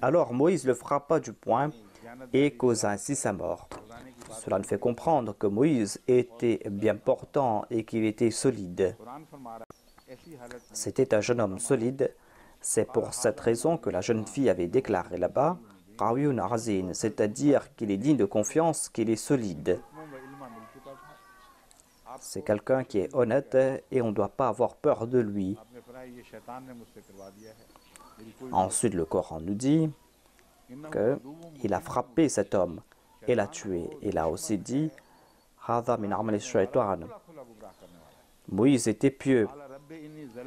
Alors Moïse le frappa du poing et causa ainsi sa mort. Cela nous fait comprendre que Moïse était bien portant et qu'il était solide. C'était un jeune homme solide. C'est pour cette raison que la jeune fille avait déclaré là-bas Qawiyun Azin, c'est-à-dire qu'il est digne de confiance, qu'il est solide. C'est quelqu'un qui est honnête et on ne doit pas avoir peur de lui. Ensuite, le Coran nous dit qu'il a frappé cet homme et l'a tué. Il a aussi dit Hadha min amali shaytan. Moïse était pieux.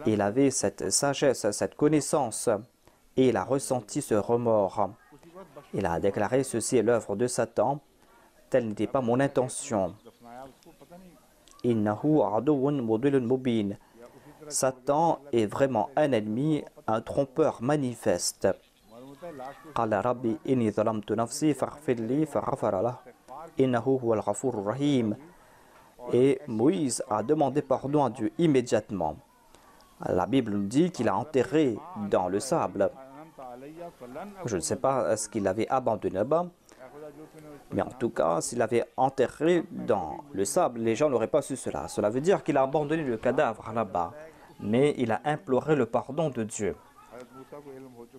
Il avait cette sagesse, cette connaissance et il a ressenti ce remords. Il a déclaré ceci est l'œuvre de Satan. Telle n'était pas mon intention. Innahu aduwwun mudillun mubin. Satan est vraiment un ennemi, un trompeur manifeste. Qala rabbi inni zalamtu nafsi faghfir li faghfara lahu innahu huwal ghafurur rahim. Et Moïse a demandé pardon à Dieu immédiatement. La Bible nous dit qu'il a enterré dans le sable. Je ne sais pas ce qu'il avait abandonné là-bas, mais en tout cas, s'il avait enterré dans le sable, les gens n'auraient pas su cela. Cela veut dire qu'il a abandonné le cadavre là-bas, mais il a imploré le pardon de Dieu.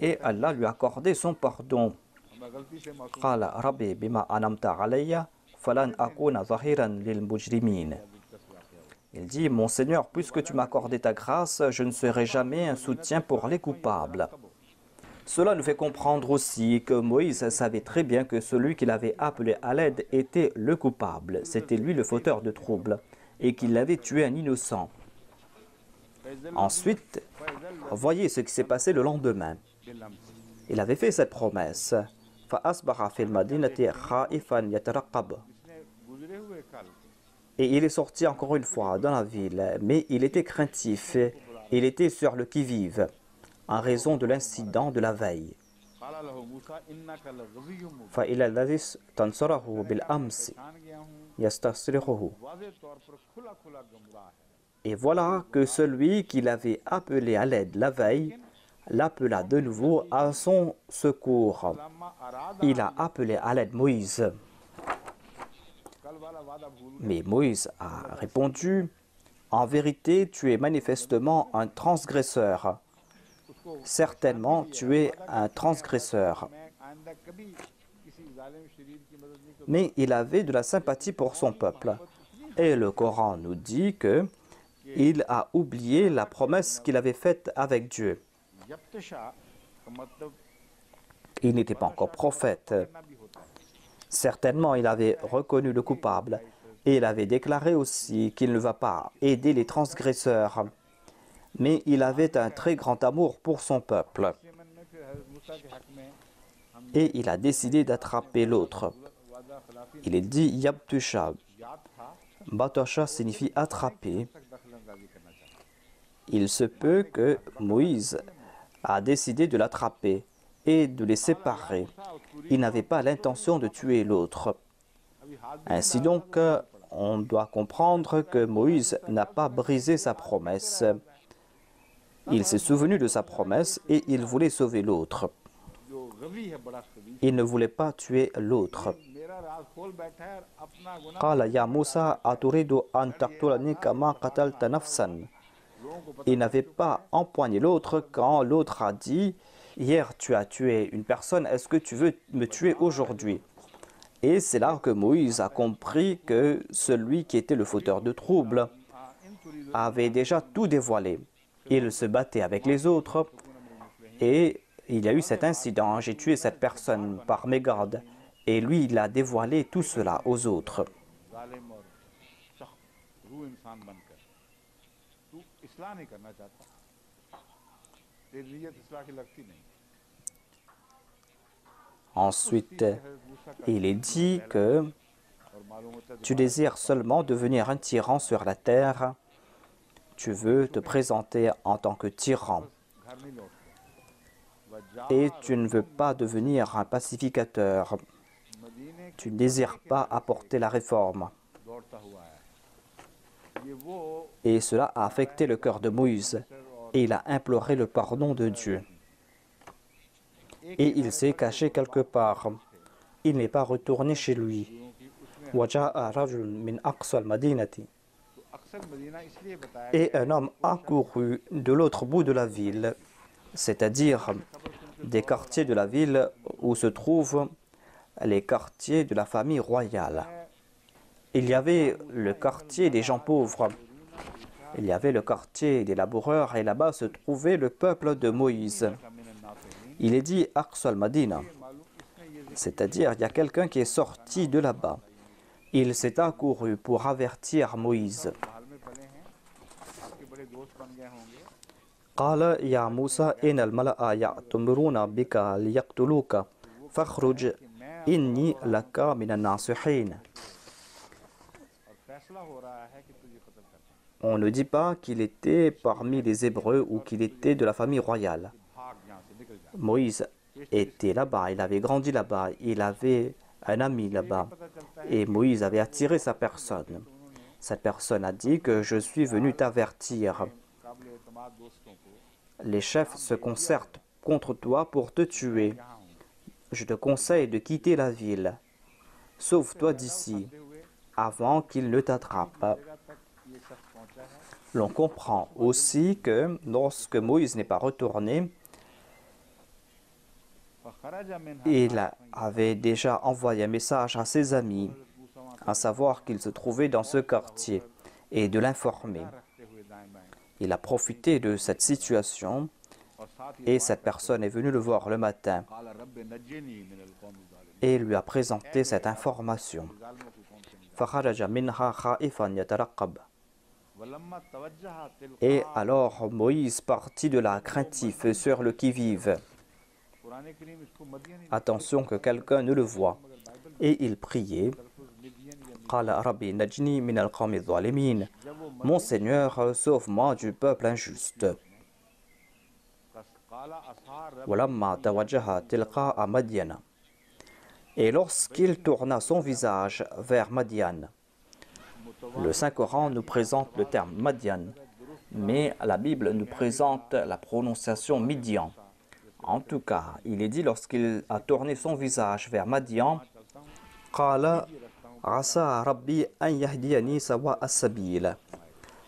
Et Allah lui a accordé son pardon. Qala rabbi bima anamta alayya falan akuna zahiran lil mujrimin. Il dit, mon Seigneur, puisque tu m'as accordé ta grâce, je ne serai jamais un soutien pour les coupables. Cela nous fait comprendre aussi que Moïse savait très bien que celui qu'il avait appelé à l'aide était le coupable. C'était lui le fauteur de troubles et qu'il avait tué un innocent. Ensuite, voyez ce qui s'est passé le lendemain. Il avait fait cette promesse. Et il est sorti encore une fois dans la ville, mais il était craintif. Il était sur le qui-vive en raison de l'incident de la veille. Et voilà que celui qui l'avait appelé à l'aide la veille l'appela de nouveau à son secours. Il a appelé à l'aide Moïse. Mais Moïse a répondu, « En vérité, tu es manifestement un transgresseur. Certainement, tu es un transgresseur. » Mais il avait de la sympathie pour son peuple. Et le Coran nous dit que il a oublié la promesse qu'il avait faite avec Dieu. Il n'était pas encore prophète. Certainement, il avait reconnu le coupable et il avait déclaré aussi qu'il ne va pas aider les transgresseurs. Mais il avait un très grand amour pour son peuple. Et il a décidé d'attraper l'autre. Il est dit Yabtusha. Batasha signifie attraper. Il se peut que Moïse a décidé de l'attraper et de les séparer. Il n'avait pas l'intention de tuer l'autre. Ainsi donc, on doit comprendre que Moïse n'a pas brisé sa promesse. Il s'est souvenu de sa promesse et il voulait sauver l'autre. Il ne voulait pas tuer l'autre. Qala ya Moussa aturidu an taqtulani kama qatalta nafsan. Il n'avait pas empoigné l'autre quand l'autre a dit « Hier, tu as tué une personne, est-ce que tu veux me tuer aujourd'hui ?» Et c'est là que Moïse a compris que celui qui était le fauteur de troubles avait déjà tout dévoilé. Il se battait avec les autres et il y a eu cet incident. J'ai tué cette personne par mégarde. Et lui, il a dévoilé tout cela aux autres. Ensuite, il est dit que tu désires seulement devenir un tyran sur la terre. Tu veux te présenter en tant que tyran. Et tu ne veux pas devenir un pacificateur. Tu ne désires pas apporter la réforme. Et cela a affecté le cœur de Moïse. Et il a imploré le pardon de Dieu. Et il s'est caché quelque part. Il n'est pas retourné chez lui. Et un homme accourut de l'autre bout de la ville, c'est-à-dire des quartiers de la ville où se trouvent les quartiers de la famille royale. Il y avait le quartier des gens pauvres, il y avait le quartier des laboureurs, et là-bas se trouvait le peuple de Moïse. Il est dit Aqsa al-Madina, c'est-à-dire il y a quelqu'un qui est sorti de là-bas. Il s'est accouru pour avertir Moïse. قال يا موسى إن الملأ يأتمرون بك ليقتلوك فاخرج إني لك من الناصحين. On ne dit pas qu'il était parmi les Hébreux ou qu'il était de la famille royale. Moïse était là-bas, il avait grandi là-bas, il avait un ami là-bas. Et Moïse avait attiré sa personne. Cette personne a dit que je suis venu t'avertir. Les chefs se concertent contre toi pour te tuer. Je te conseille de quitter la ville. Sauve-toi d'ici, avant qu'il ne t'attrape. L'on comprend aussi que lorsque Moïse n'est pas retourné, il avait déjà envoyé un message à ses amis, à savoir qu'il se trouvait dans ce quartier, et de l'informer. Il a profité de cette situation et cette personne est venue le voir le matin et lui a présenté cette information. Et alors Moïse partit de là craintif sur le qui-vive. Attention que quelqu'un ne le voie. Et il priait. Mon Seigneur, sauve-moi du peuple injuste. Et lorsqu'il tourna son visage vers Madian, le Saint-Coran nous présente le terme Madian, mais la Bible nous présente la prononciation Midian. En tout cas, il est dit lorsqu'il a tourné son visage vers Madian,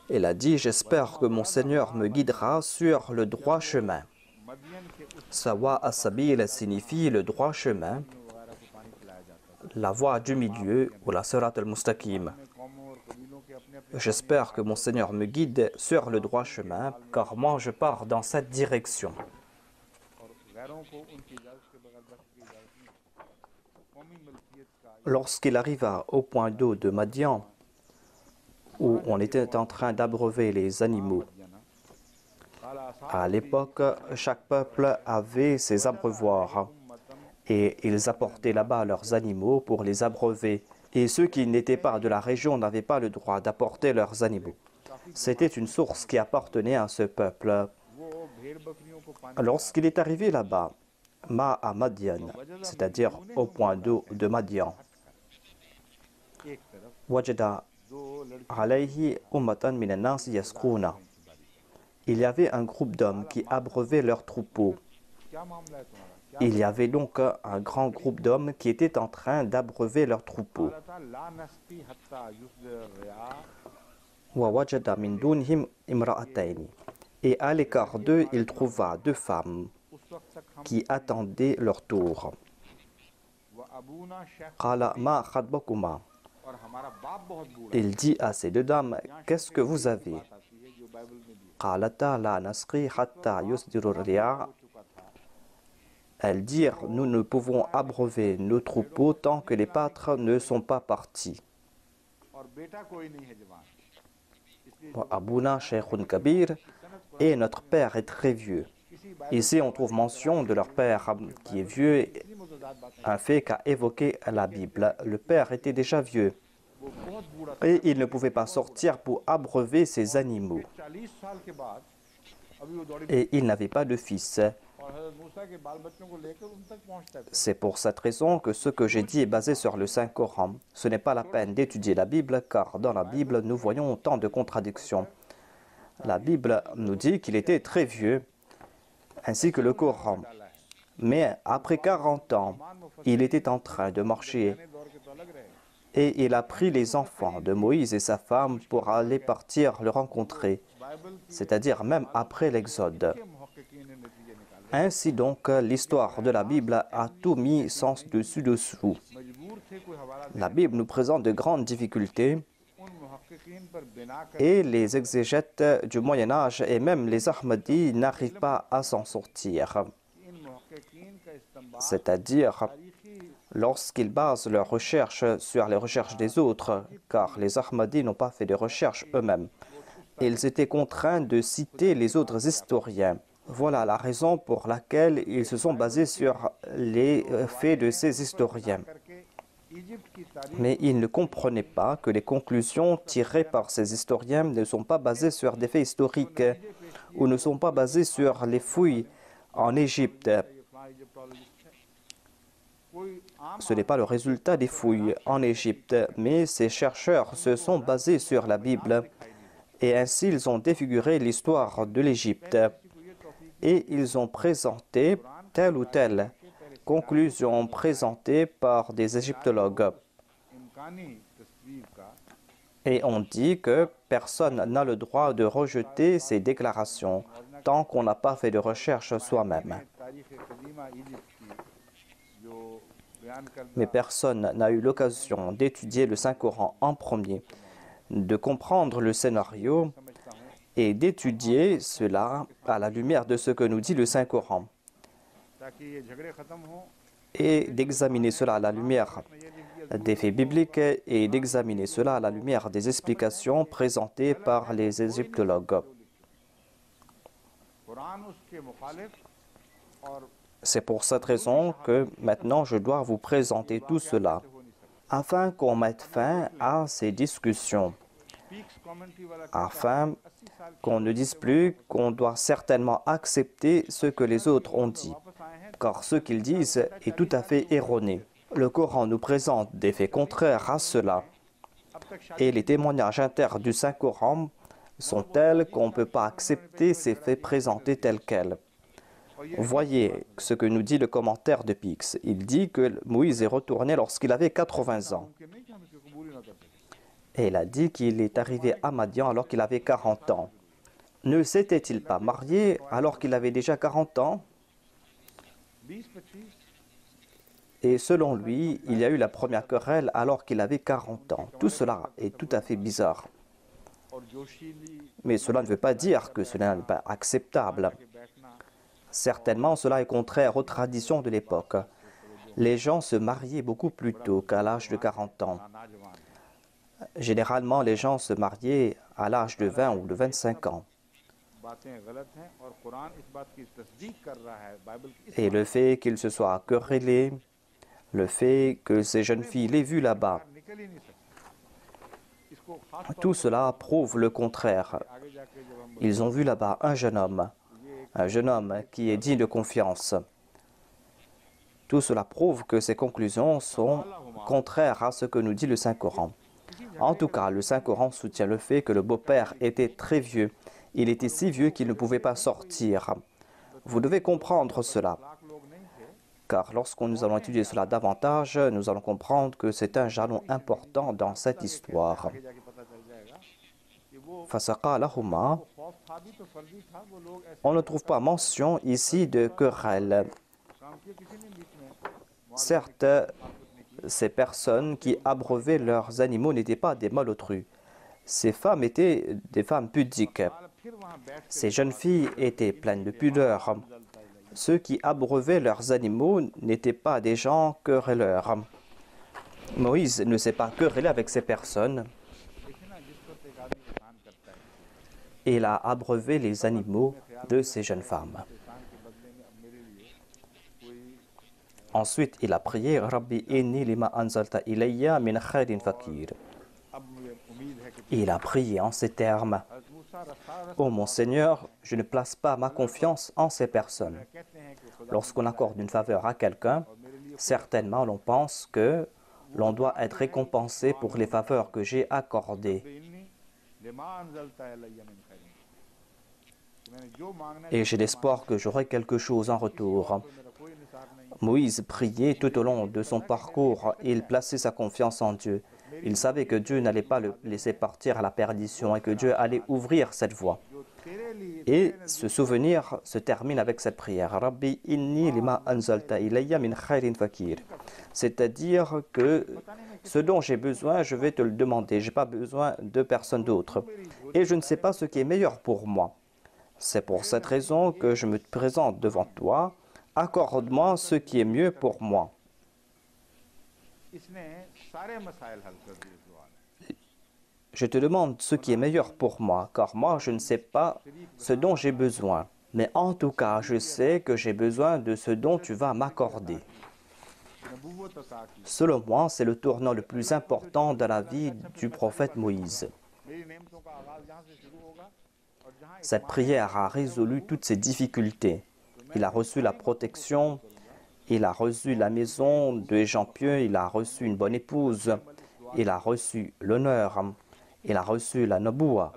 il a dit, j'espère que mon Seigneur me guidera sur le droit chemin. Sawa as-sabil signifie le droit chemin, la voie du milieu ou la sirat al-mustaqim. J'espère que mon Seigneur me guide sur le droit chemin, car moi je pars dans cette direction. Lorsqu'il arriva au point d'eau de Madian, où on était en train d'abreuver les animaux, à l'époque, chaque peuple avait ses abreuvoirs et ils apportaient là-bas leurs animaux pour les abreuver. Et ceux qui n'étaient pas de la région n'avaient pas le droit d'apporter leurs animaux. C'était une source qui appartenait à ce peuple. Lorsqu'il est arrivé là-bas, à Madian, c'est-à-dire au point d'eau de Madian, wajada alayhi ummatan min an-nas yasquna. Il y avait un groupe d'hommes qui abreuvaient leurs troupeaux. Il y avait donc un grand groupe d'hommes qui étaient en train d'abreuver leurs troupeaux. Et à l'écart d'eux, il trouva deux femmes qui attendaient leur tour. Il dit à ces deux dames, qu'est-ce que vous avez? Elles dirent, nous ne pouvons abreuver nos troupeaux tant que les pâtres ne sont pas partis. Abouna Shaykhun Kabir, et notre père est très vieux. Ici on trouve mention de leur père qui est vieux un fait qu'a évoqué la Bible. Le père était déjà vieux et il ne pouvait pas sortir pour abreuver ses animaux. Et il n'avait pas de fils. C'est pour cette raison que ce que j'ai dit est basé sur le Saint-Coran. Ce n'est pas la peine d'étudier la Bible, car dans la Bible, nous voyons autant de contradictions. La Bible nous dit qu'il était très vieux, ainsi que le Coran. Mais après 40 ans, il était en train de marcher et il a pris les enfants de Moïse et sa femme pour aller partir le rencontrer, c'est-à-dire même après l'Exode. Ainsi donc, l'histoire de la Bible a tout mis sens dessus-dessous. La Bible nous présente de grandes difficultés et les exégètes du Moyen-Âge et même les Ahmadis n'arrivent pas à s'en sortir. C'est-à-dire, lorsqu'ils basent leurs recherches sur les recherches des autres, car les Ahmadis n'ont pas fait de recherches eux-mêmes. Ils étaient contraints de citer les autres historiens. Voilà la raison pour laquelle ils se sont basés sur les faits de ces historiens. Mais ils ne comprenaient pas que les conclusions tirées par ces historiens ne sont pas basées sur des faits historiques ou ne sont pas basées sur les fouilles en Égypte. Ce n'est pas le résultat des fouilles en Égypte, mais ces chercheurs se sont basés sur la Bible et ainsi ils ont défiguré l'histoire de l'Égypte et ils ont présenté telle ou telle conclusion présentée par des égyptologues. Et on dit que personne n'a le droit de rejeter ces déclarations tant qu'on n'a pas fait de recherche soi-même. Mais personne n'a eu l'occasion d'étudier le Saint-Coran en premier, de comprendre le scénario et d'étudier cela à la lumière de ce que nous dit le Saint-Coran et d'examiner cela à la lumière des faits bibliques et d'examiner cela à la lumière des explications présentées par les égyptologues. C'est pour cette raison que maintenant je dois vous présenter tout cela afin qu'on mette fin à ces discussions, afin qu'on ne dise plus qu'on doit certainement accepter ce que les autres ont dit, car ce qu'ils disent est tout à fait erroné. Le Coran nous présente des faits contraires à cela, et les témoignages inter du Saint-Coran sont tels qu'on ne peut pas accepter ces faits présentés tels quels. Voyez ce que nous dit le commentaire de Pix. Il dit que Moïse est retourné lorsqu'il avait 80 ans. Et il a dit qu'il est arrivé à Madian alors qu'il avait 40 ans. Ne s'était-il pas marié alors qu'il avait déjà 40 ans? Et selon lui, il y a eu la première querelle alors qu'il avait 40 ans. Tout cela est tout à fait bizarre. Mais cela ne veut pas dire que cela n'est pas acceptable. Certainement, cela est contraire aux traditions de l'époque. Les gens se mariaient beaucoup plus tôt qu'à l'âge de 40 ans. Généralement, les gens se mariaient à l'âge de 20 ou de 25 ans. Et le fait qu'ils se soient querellés, le fait que ces jeunes filles l'aient vu là-bas, tout cela prouve le contraire. Ils ont vu là-bas un jeune homme qui est digne de confiance. Tout cela prouve que ces conclusions sont contraires à ce que nous dit le Saint-Coran. En tout cas, le Saint-Coran soutient le fait que le beau-père était très vieux. Il était si vieux qu'il ne pouvait pas sortir. Vous devez comprendre cela, car lorsque nous allons étudier cela davantage, nous allons comprendre que c'est un jalon important dans cette histoire. On ne trouve pas mention ici de querelle. Certes, ces personnes qui abreuvaient leurs animaux n'étaient pas des malotrus. Ces femmes étaient des femmes pudiques. Ces jeunes filles étaient pleines de pudeur. Ceux qui abreuvaient leurs animaux n'étaient pas des gens querelleurs. Moïse ne s'est pas querellé avec ces personnes. Il a abreuvé les animaux de ces jeunes femmes. Ensuite, il a prié Rabbi inni lima anzalta ilayya min khairin fakir. Il a prié en ces termes: Ô mon Seigneur, je ne place pas ma confiance en ces personnes. Lorsqu'on accorde une faveur à quelqu'un, certainement l'on pense que l'on doit être récompensé pour les faveurs que j'ai accordées. Et j'ai l'espoir que j'aurai quelque chose en retour. Moïse priait tout au long de son parcours. Il plaçait sa confiance en Dieu. Il savait que Dieu n'allait pas le laisser partir à la perdition et que Dieu allait ouvrir cette voie. Et ce souvenir se termine avec cette prière. Rabbi inni lima anzalta ilayya min khairin fakir. C'est-à-dire que ce dont j'ai besoin, je vais te le demander. Je n'ai pas besoin de personne d'autre. Et je ne sais pas ce qui est meilleur pour moi. C'est pour cette raison que je me présente devant toi. Accorde-moi ce qui est mieux pour moi. Je te demande ce qui est meilleur pour moi, car moi, je ne sais pas ce dont j'ai besoin. Mais en tout cas, je sais que j'ai besoin de ce dont tu vas m'accorder. Selon moi, c'est le tournant le plus important dans la vie du prophète Moïse. Cette prière a résolu toutes ses difficultés. Il a reçu la protection, il a reçu la maison de gens pieux, il a reçu une bonne épouse, il a reçu l'honneur, il a reçu la naboua,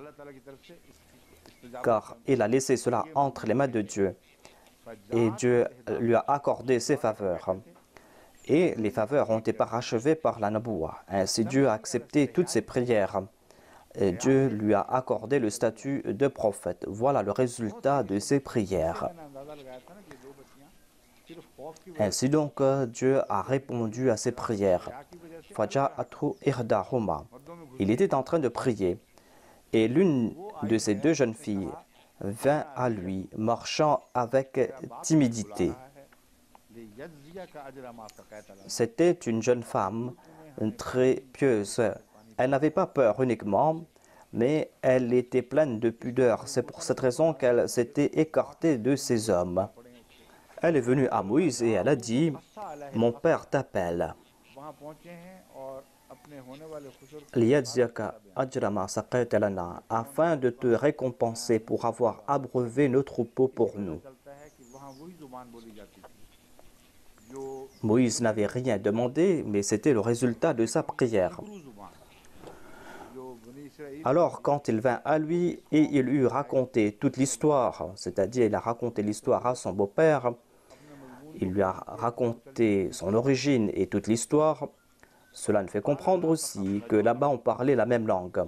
car il a laissé cela entre les mains de Dieu. Et Dieu lui a accordé ses faveurs. Et les faveurs ont été parachevées par la naboua. Ainsi, Dieu a accepté toutes ses prières. Et Dieu lui a accordé le statut de prophète. Voilà le résultat de ses prières. Ainsi donc, Dieu a répondu à ses prières. Faja'atu ihdahuma. Il était en train de prier. Et l'une de ces deux jeunes filles vint à lui, marchant avec timidité. C'était une jeune femme très pieuse. Elle n'avait pas peur uniquement, mais elle était pleine de pudeur. C'est pour cette raison qu'elle s'était écartée de ces hommes. Elle est venue à Moïse et elle a dit: « Mon père t'appelle. » Afin de te récompenser pour avoir abreuvé nos troupeaux pour nous. Moïse n'avait rien demandé, mais c'était le résultat de sa prière. Alors, quand il vint à lui et il eut raconté toute l'histoire, c'est-à-dire il a raconté l'histoire à son beau-père, il lui a raconté son origine et toute l'histoire, cela nous fait comprendre aussi que là-bas on parlait la même langue.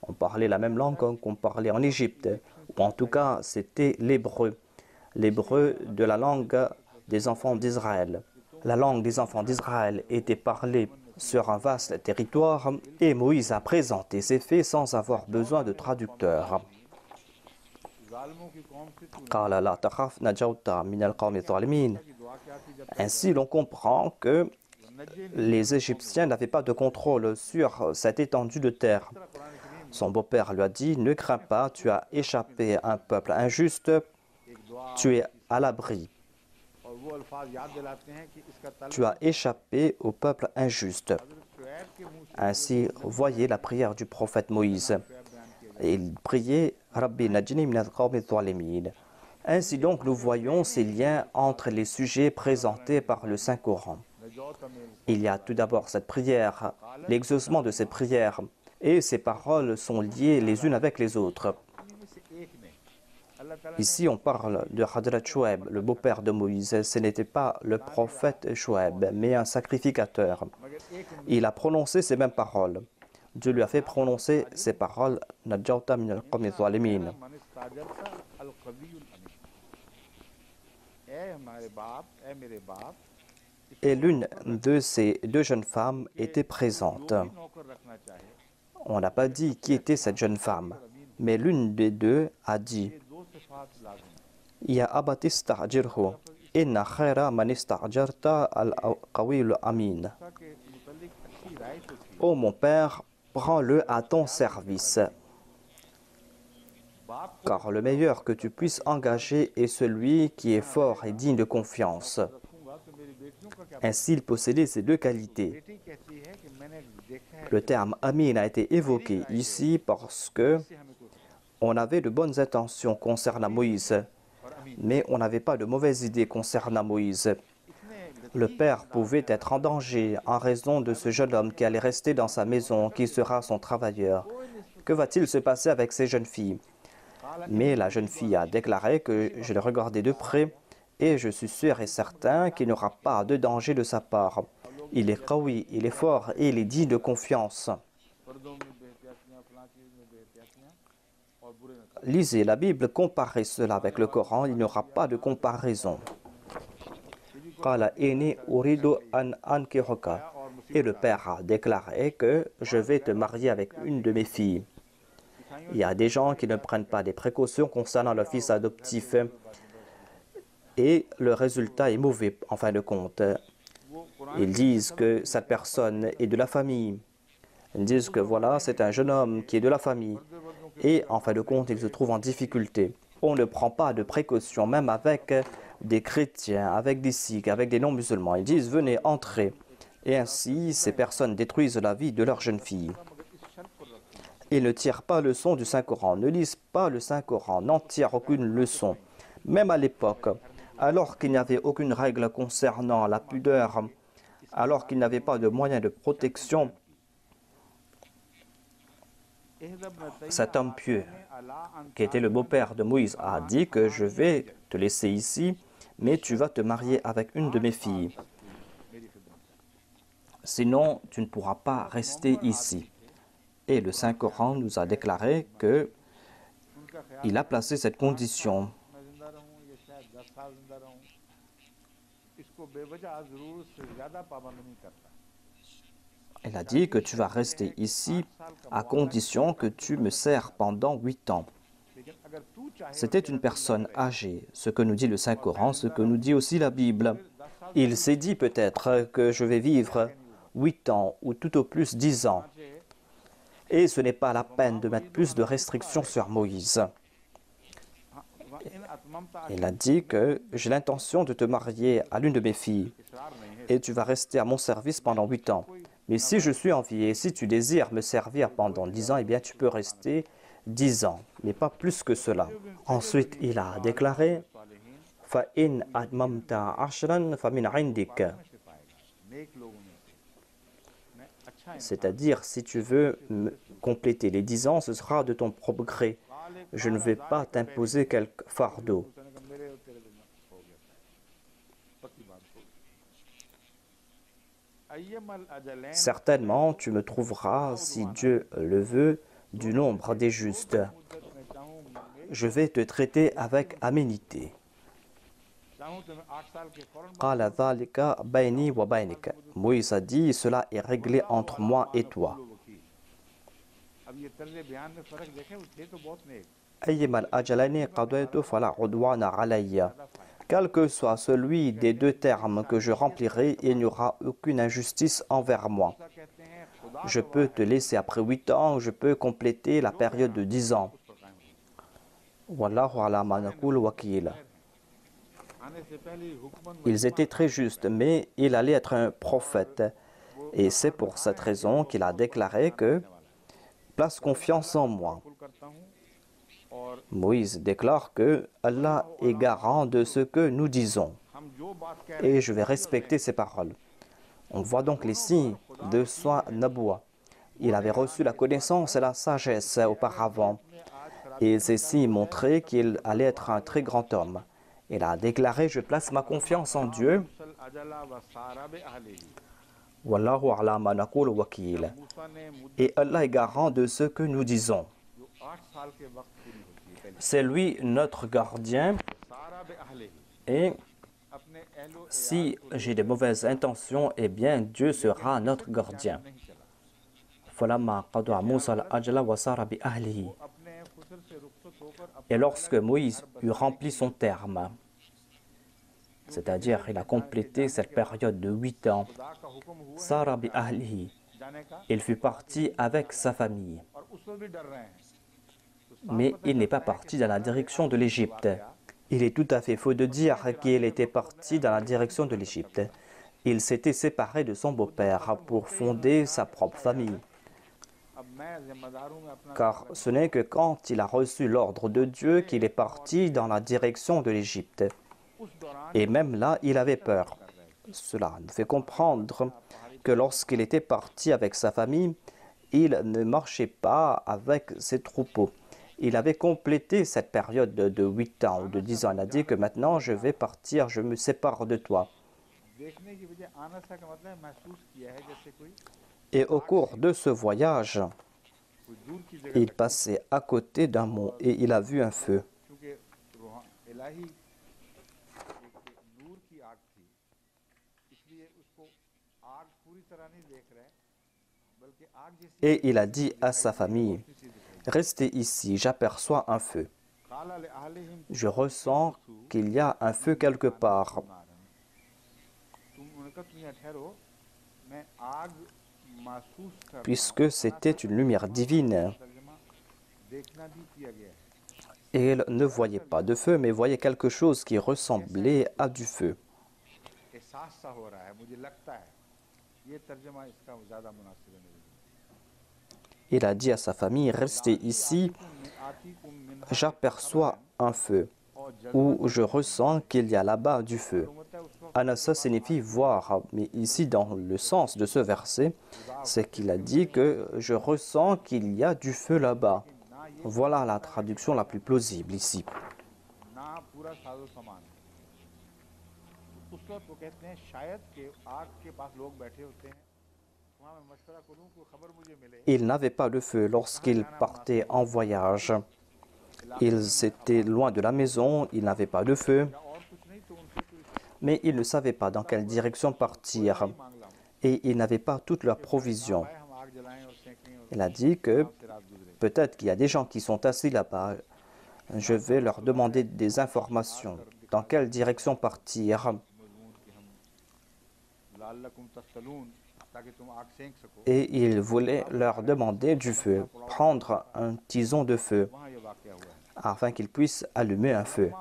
On parlait la même langue qu'on parlait en Égypte, ou en tout cas c'était l'hébreu. L'hébreu de la langue des enfants d'Israël. La langue des enfants d'Israël était parlée sur un vaste territoire et Moïse a présenté ses faits sans avoir besoin de traducteur. Ainsi, l'on comprend que les Égyptiens n'avaient pas de contrôle sur cette étendue de terre. Son beau-père lui a dit: « Ne crains pas, tu as échappé à un peuple injuste, tu es à l'abri. Tu as échappé au peuple injuste. » Ainsi, voyez la prière du prophète Moïse. Il priait « Rabbi najini min al-qawmi adh-dhalimin » Ainsi donc, nous voyons ces liens entre les sujets présentés par le Saint-Coran. Il y a tout d'abord cette prière, l'exaucement de cette prière, et ces paroles sont liées les unes avec les autres. Ici, on parle de Hadrat Shuaib, le beau-père de Moïse. Ce n'était pas le prophète Shuaib, mais un sacrificateur. Il a prononcé ces mêmes paroles. Dieu lui a fait prononcer ces paroles. Najauta min al-qawmi adh-dhalimin. Et l'une de ces deux jeunes femmes était présente. On n'a pas dit qui était cette jeune femme, mais l'une des deux a dit: « Ya abati ista'jirhu, inna khayra man ista'jarta al-qawiyul amin. » Ô mon père, prends-le à ton service, car le meilleur que tu puisses engager est celui qui est fort et digne de confiance. Ainsi, il possédait ces deux qualités. Le terme Amin a été évoqué ici parce que on avait de bonnes intentions concernant Moïse, mais on n'avait pas de mauvaises idées concernant Moïse. Le père pouvait être en danger en raison de ce jeune homme qui allait rester dans sa maison, qui sera son travailleur. Que va-t-il se passer avec ces jeunes filles? Mais la jeune fille a déclaré que je l'ai regardé de près et je suis sûr et certain qu'il n'y aura pas de danger de sa part. Il est qawi, il est fort et il est digne de confiance. Lisez la Bible, comparez cela avec le Coran, il n'y aura pas de comparaison. Et le père a déclaré que je vais te marier avec une de mes filles. Il y a des gens qui ne prennent pas des précautions concernant leur fils adoptif et le résultat est mauvais en fin de compte. Ils disent que cette personne est de la famille. Ils disent que voilà, c'est un jeune homme qui est de la famille. Et en fin de compte, il se trouve en difficulté. On ne prend pas de précautions, même avec des chrétiens, avec des sikhs, avec des non-musulmans. Ils disent, venez, entrez. Et ainsi, ces personnes détruisent la vie de leur jeune fille. Ils ne tirent pas leçon du Saint-Coran, ne lisent pas le Saint-Coran, n'en tirent aucune leçon. Même à l'époque, alors qu'il n'y avait aucune règle concernant la pudeur, alors qu'il n'y avait pas de moyens de protection, cet homme pieux, qui était le beau-père de Moïse, a dit que je vais te laisser ici, mais tu vas te marier avec une de mes filles. Sinon, tu ne pourras pas rester ici. Et le Saint-Coran nous a déclaré qu'il a placé cette condition. Il a dit que tu vas rester ici à condition que tu me sers pendant 8 ans. C'était une personne âgée, ce que nous dit le Saint-Coran, ce que nous dit aussi la Bible. Il s'est dit peut-être que je vais vivre 8 ans ou tout au plus 10 ans. Et ce n'est pas la peine de mettre plus de restrictions sur Moïse. Il a dit que j'ai l'intention de te marier à l'une de mes filles et tu vas rester à mon service pendant 8 ans. Mais si je suis envié, si tu désires me servir pendant 10 ans, eh bien tu peux rester 10 ans, mais pas plus que cela. Ensuite, il a déclaré فَإِنْ أَتْمَمْتَ عَشْرًا فَمِنْ عِنْدِكَ. C'est-à-dire, si tu veux compléter les 10 ans, ce sera de ton propre gré. Je ne vais pas t'imposer quelque fardeau. Certainement, tu me trouveras, si Dieu le veut, du nombre des justes. Je vais te traiter avec aménité. Moïse a dit, cela est réglé entre moi et toi. Quel que soit celui des deux termes que je remplirai, il n'y aura aucune injustice envers moi. Je peux te laisser après 8 ans, je peux compléter la période de 10 ans. Wallahu ala ma naqul wakil. Ils étaient très justes, mais il allait être un prophète. Et c'est pour cette raison qu'il a déclaré que « place confiance en moi ». Moïse déclare que Allah est garant de ce que nous disons. Et je vais respecter ses paroles. On voit donc les signes de soi Naboua. Il avait reçu la connaissance et la sagesse auparavant. Et ces signes montraient qu'il allait être un très grand homme. Il a déclaré, je place ma confiance en Dieu. Wallahu ala ma naqul wakil. Et Allah est garant de ce que nous disons. C'est lui notre gardien. Et si j'ai de mauvaises intentions, eh bien Dieu sera notre gardien. Et lorsque Moïse eut rempli son terme, c'est-à-dire il a complété cette période de 8 ans, Sara bi ahlihi, il fut parti avec sa famille. Mais il n'est pas parti dans la direction de l'Égypte. Il est tout à fait faux de dire qu'il était parti dans la direction de l'Égypte. il s'était séparé de son beau-père pour fonder sa propre famille. Car ce n'est que quand il a reçu l'ordre de Dieu qu'il est parti dans la direction de l'Égypte. Et même là, il avait peur. Cela nous fait comprendre que lorsqu'il était parti avec sa famille, il ne marchait pas avec ses troupeaux. Il avait complété cette période de 8 ans ou de 10 ans. Il a dit que maintenant je vais partir, je me sépare de toi. Et au cours de ce voyage, il passait à côté d'un mont et il a vu un feu. Et il a dit à sa famille, « Restez ici, j'aperçois un feu. Je ressens qu'il y a un feu quelque part. » Puisque c'était une lumière divine. Et il ne voyait pas de feu, mais voyait quelque chose qui ressemblait à du feu. Il a dit à sa famille, restez ici, j'aperçois un feu, ou je ressens qu'il y a là-bas du feu. Anasa signifie voir, mais ici dans le sens de ce verset, c'est qu'il a dit que je ressens qu'il y a du feu là-bas. Voilà la traduction la plus plausible ici. Il n'avait pas de feu lorsqu'il partait en voyage. Ils étaient loin de la maison, il n'avait pas de feu, mais il ne savait pas dans quelle direction partir et il n'avait pas toutes leurs provisions. Il a dit que peut-être qu'il y a des gens qui sont assis là-bas, je vais leur demander des informations. Dans quelle direction partir? Et il voulait leur demander du feu, prendre un tison de feu, afin qu'ils puissent allumer un feu.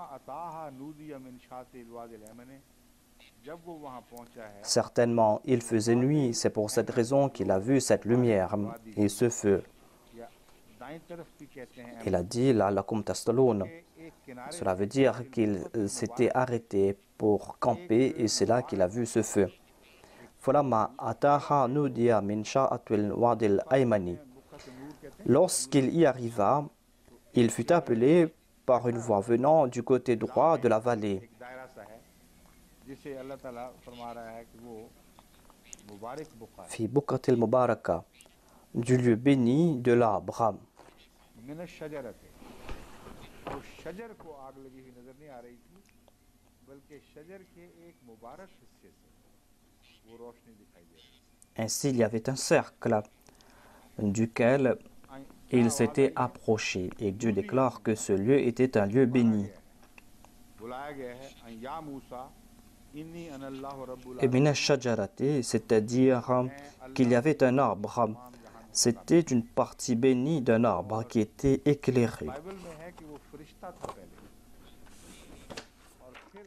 Certainement, il faisait nuit, c'est pour cette raison qu'il a vu cette lumière et ce feu. Il a dit, la'allakum tastalun. Cela veut dire qu'il s'était arrêté pour camper et c'est là qu'il a vu ce feu. Lorsqu'il y arriva, il fut appelé par une voix venant du côté droit de la vallée. Fi buqatil mubaraka, du lieu béni de l'arbre. Ainsi, il y avait un cercle duquel il s'était approché et Dieu déclare que ce lieu était un lieu béni. Et mina shajarati, c'est-à-dire qu'il y avait un arbre. C'était une partie bénie d'un arbre qui était éclairé.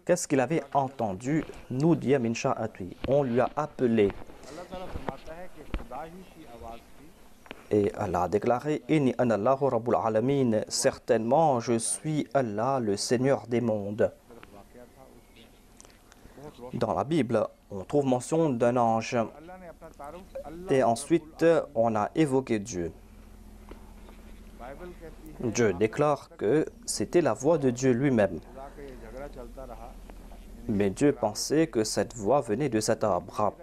Qu'est-ce qu'il avait entendu? Nudiya min sha'atwi. On lui a appelé. Et Allah a déclaré, Inni ana Allahu Rabbul Alamin. Certainement, je suis Allah, le Seigneur des mondes. Dans la Bible, on trouve mention d'un ange. Et ensuite, on a évoqué Dieu. Dieu déclare que c'était la voix de Dieu lui-même. Mais Dieu pensait que cette voix venait de cet arbre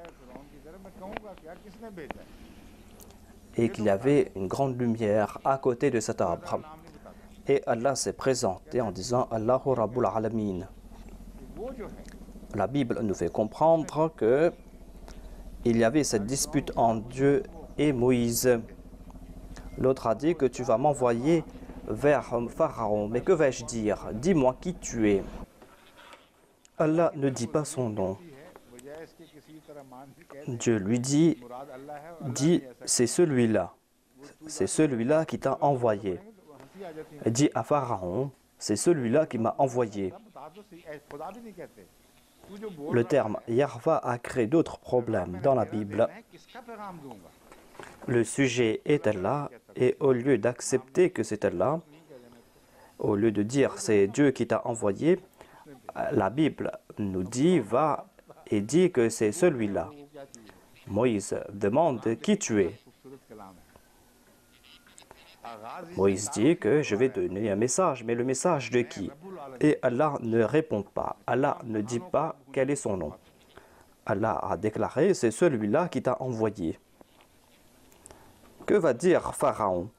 et qu'il y avait une grande lumière à côté de cet arbre. Et Allah s'est présenté en disant Allahu Rabbul Alamin. La Bible nous fait comprendre que il y avait cette dispute entre Dieu et Moïse. L'autre a dit que tu vas m'envoyer vers Pharaon. Mais que vais-je dire? Dis-moi qui tu es. Allah ne dit pas son nom. Dieu lui dit, c'est celui-là. C'est celui-là qui t'a envoyé. Il dit à Pharaon, c'est celui-là qui m'a envoyé. Le terme Yarva a créé d'autres problèmes dans la Bible. Le sujet est Allah, et au lieu d'accepter que c'est Allah, au lieu de dire c'est Dieu qui t'a envoyé, la Bible nous dit, va et dit que c'est celui-là. Moïse demande qui tu es. Moïse dit que je vais donner un message, mais le message de qui? Et Allah ne répond pas. Allah ne dit pas quel est son nom. Allah a déclaré, c'est celui-là qui t'a envoyé. Que va dire Pharaon?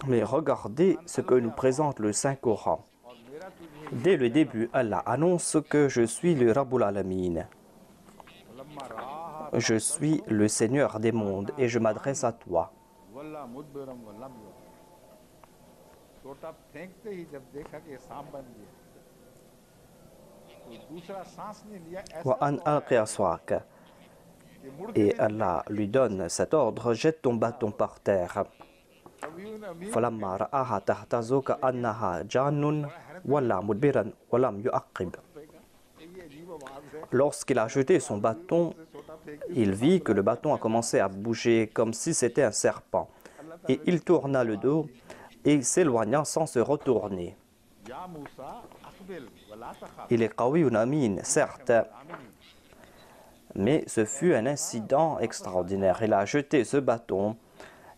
Mais regardez ce que nous présente le Saint-Coran. Dès le début, Allah annonce que je suis le Rabbul Alamin. Je suis le Seigneur des mondes et je m'adresse à toi. Et Allah lui donne cet ordre, jette ton bâton par terre. Lorsqu'il a jeté son bâton, il vit que le bâton a commencé à bouger comme si c'était un serpent. Et il tourna le dos et s'éloigna sans se retourner. Il est Qawiyun Amin, certes, mais ce fut un incident extraordinaire. Il a jeté ce bâton.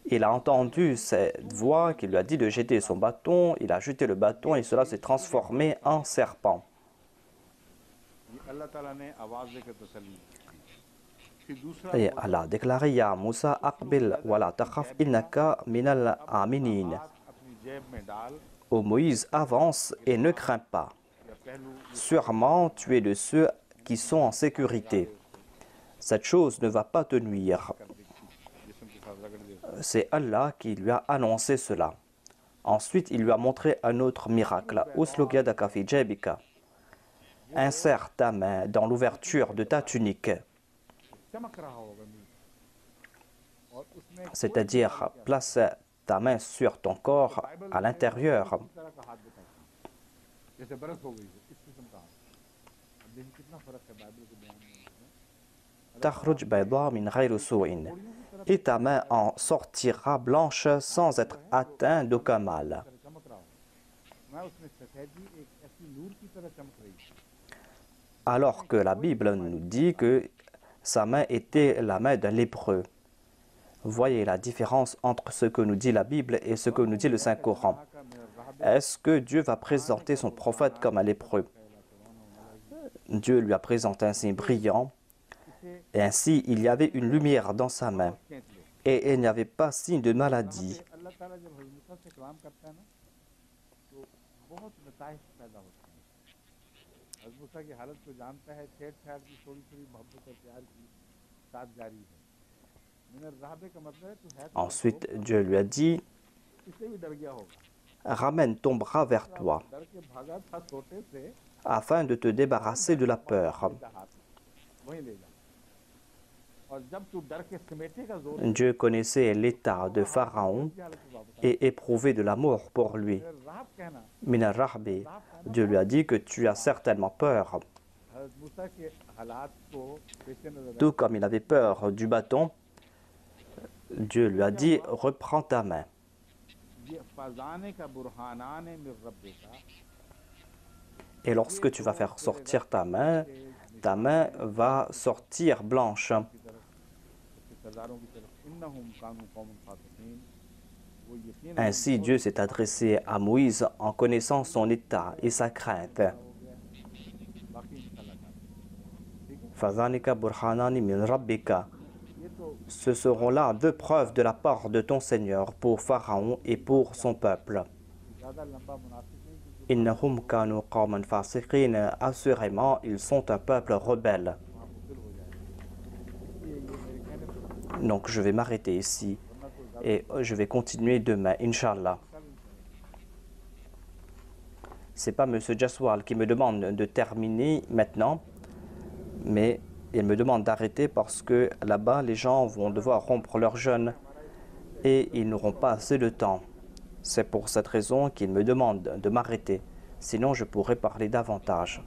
Il a entendu cette voix qui lui a dit de jeter son bâton. Il a jeté le bâton et cela s'est transformé en serpent. Et Allah a déclaré, Ya Moussa, Aqbil wa la takhaf innaka minal aminin. Ô Moïse, avance et ne crains pas. Sûrement, tu es de ceux qui sont en sécurité. Cette chose ne va pas te nuire. C'est Allah qui lui a annoncé cela. Ensuite, il lui a montré un autre miracle. Usluk yadaka fi jaybika. Insère ta main dans l'ouverture de ta tunique. C'est-à-dire, place ta main sur ton corps à l'intérieur. Takhruj bayda min ghayri su'in. Et ta main en sortira blanche sans être atteinte d'aucun mal. Alors que la Bible nous dit que sa main était la main d'un lépreux. Voyez la différence entre ce que nous dit la Bible et ce que nous dit le Saint-Coran. Est-ce que Dieu va présenter son prophète comme un lépreux? Dieu lui a présenté un signe brillant, et ainsi il y avait une lumière dans sa main, et il n'y avait pas signe de maladie. Ensuite, Dieu lui a dit, ramène ton bras vers toi, afin de te débarrasser de la peur. Dieu connaissait l'état de Pharaon et éprouvait de l'amour pour lui. Min rahbi, Dieu lui a dit que tu as certainement peur. Tout comme il avait peur du bâton, Dieu lui a dit, reprends ta main. Et lorsque tu vas faire sortir ta main va sortir blanche. Ainsi, Dieu s'est adressé à Moïse en connaissant son état et sa crainte. Fadhanika burhanani min rabbika. Ce seront là deux preuves de la part de ton Seigneur pour Pharaon et pour son peuple. Innahum kanu qawman fasiqin. Assurément, ils sont un peuple rebelle. Donc, je vais m'arrêter ici et je vais continuer demain, Inch'Allah. Ce n'est pas M. Jaswal qui me demande de terminer maintenant, mais il me demande d'arrêter parce que là-bas, les gens vont devoir rompre leur jeûne et ils n'auront pas assez de temps. C'est pour cette raison qu'il me demande de m'arrêter. Sinon, je pourrais parler davantage.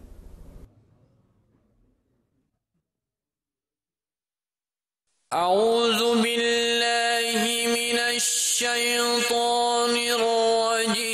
أعوذ بالله من الشيطان الرجيم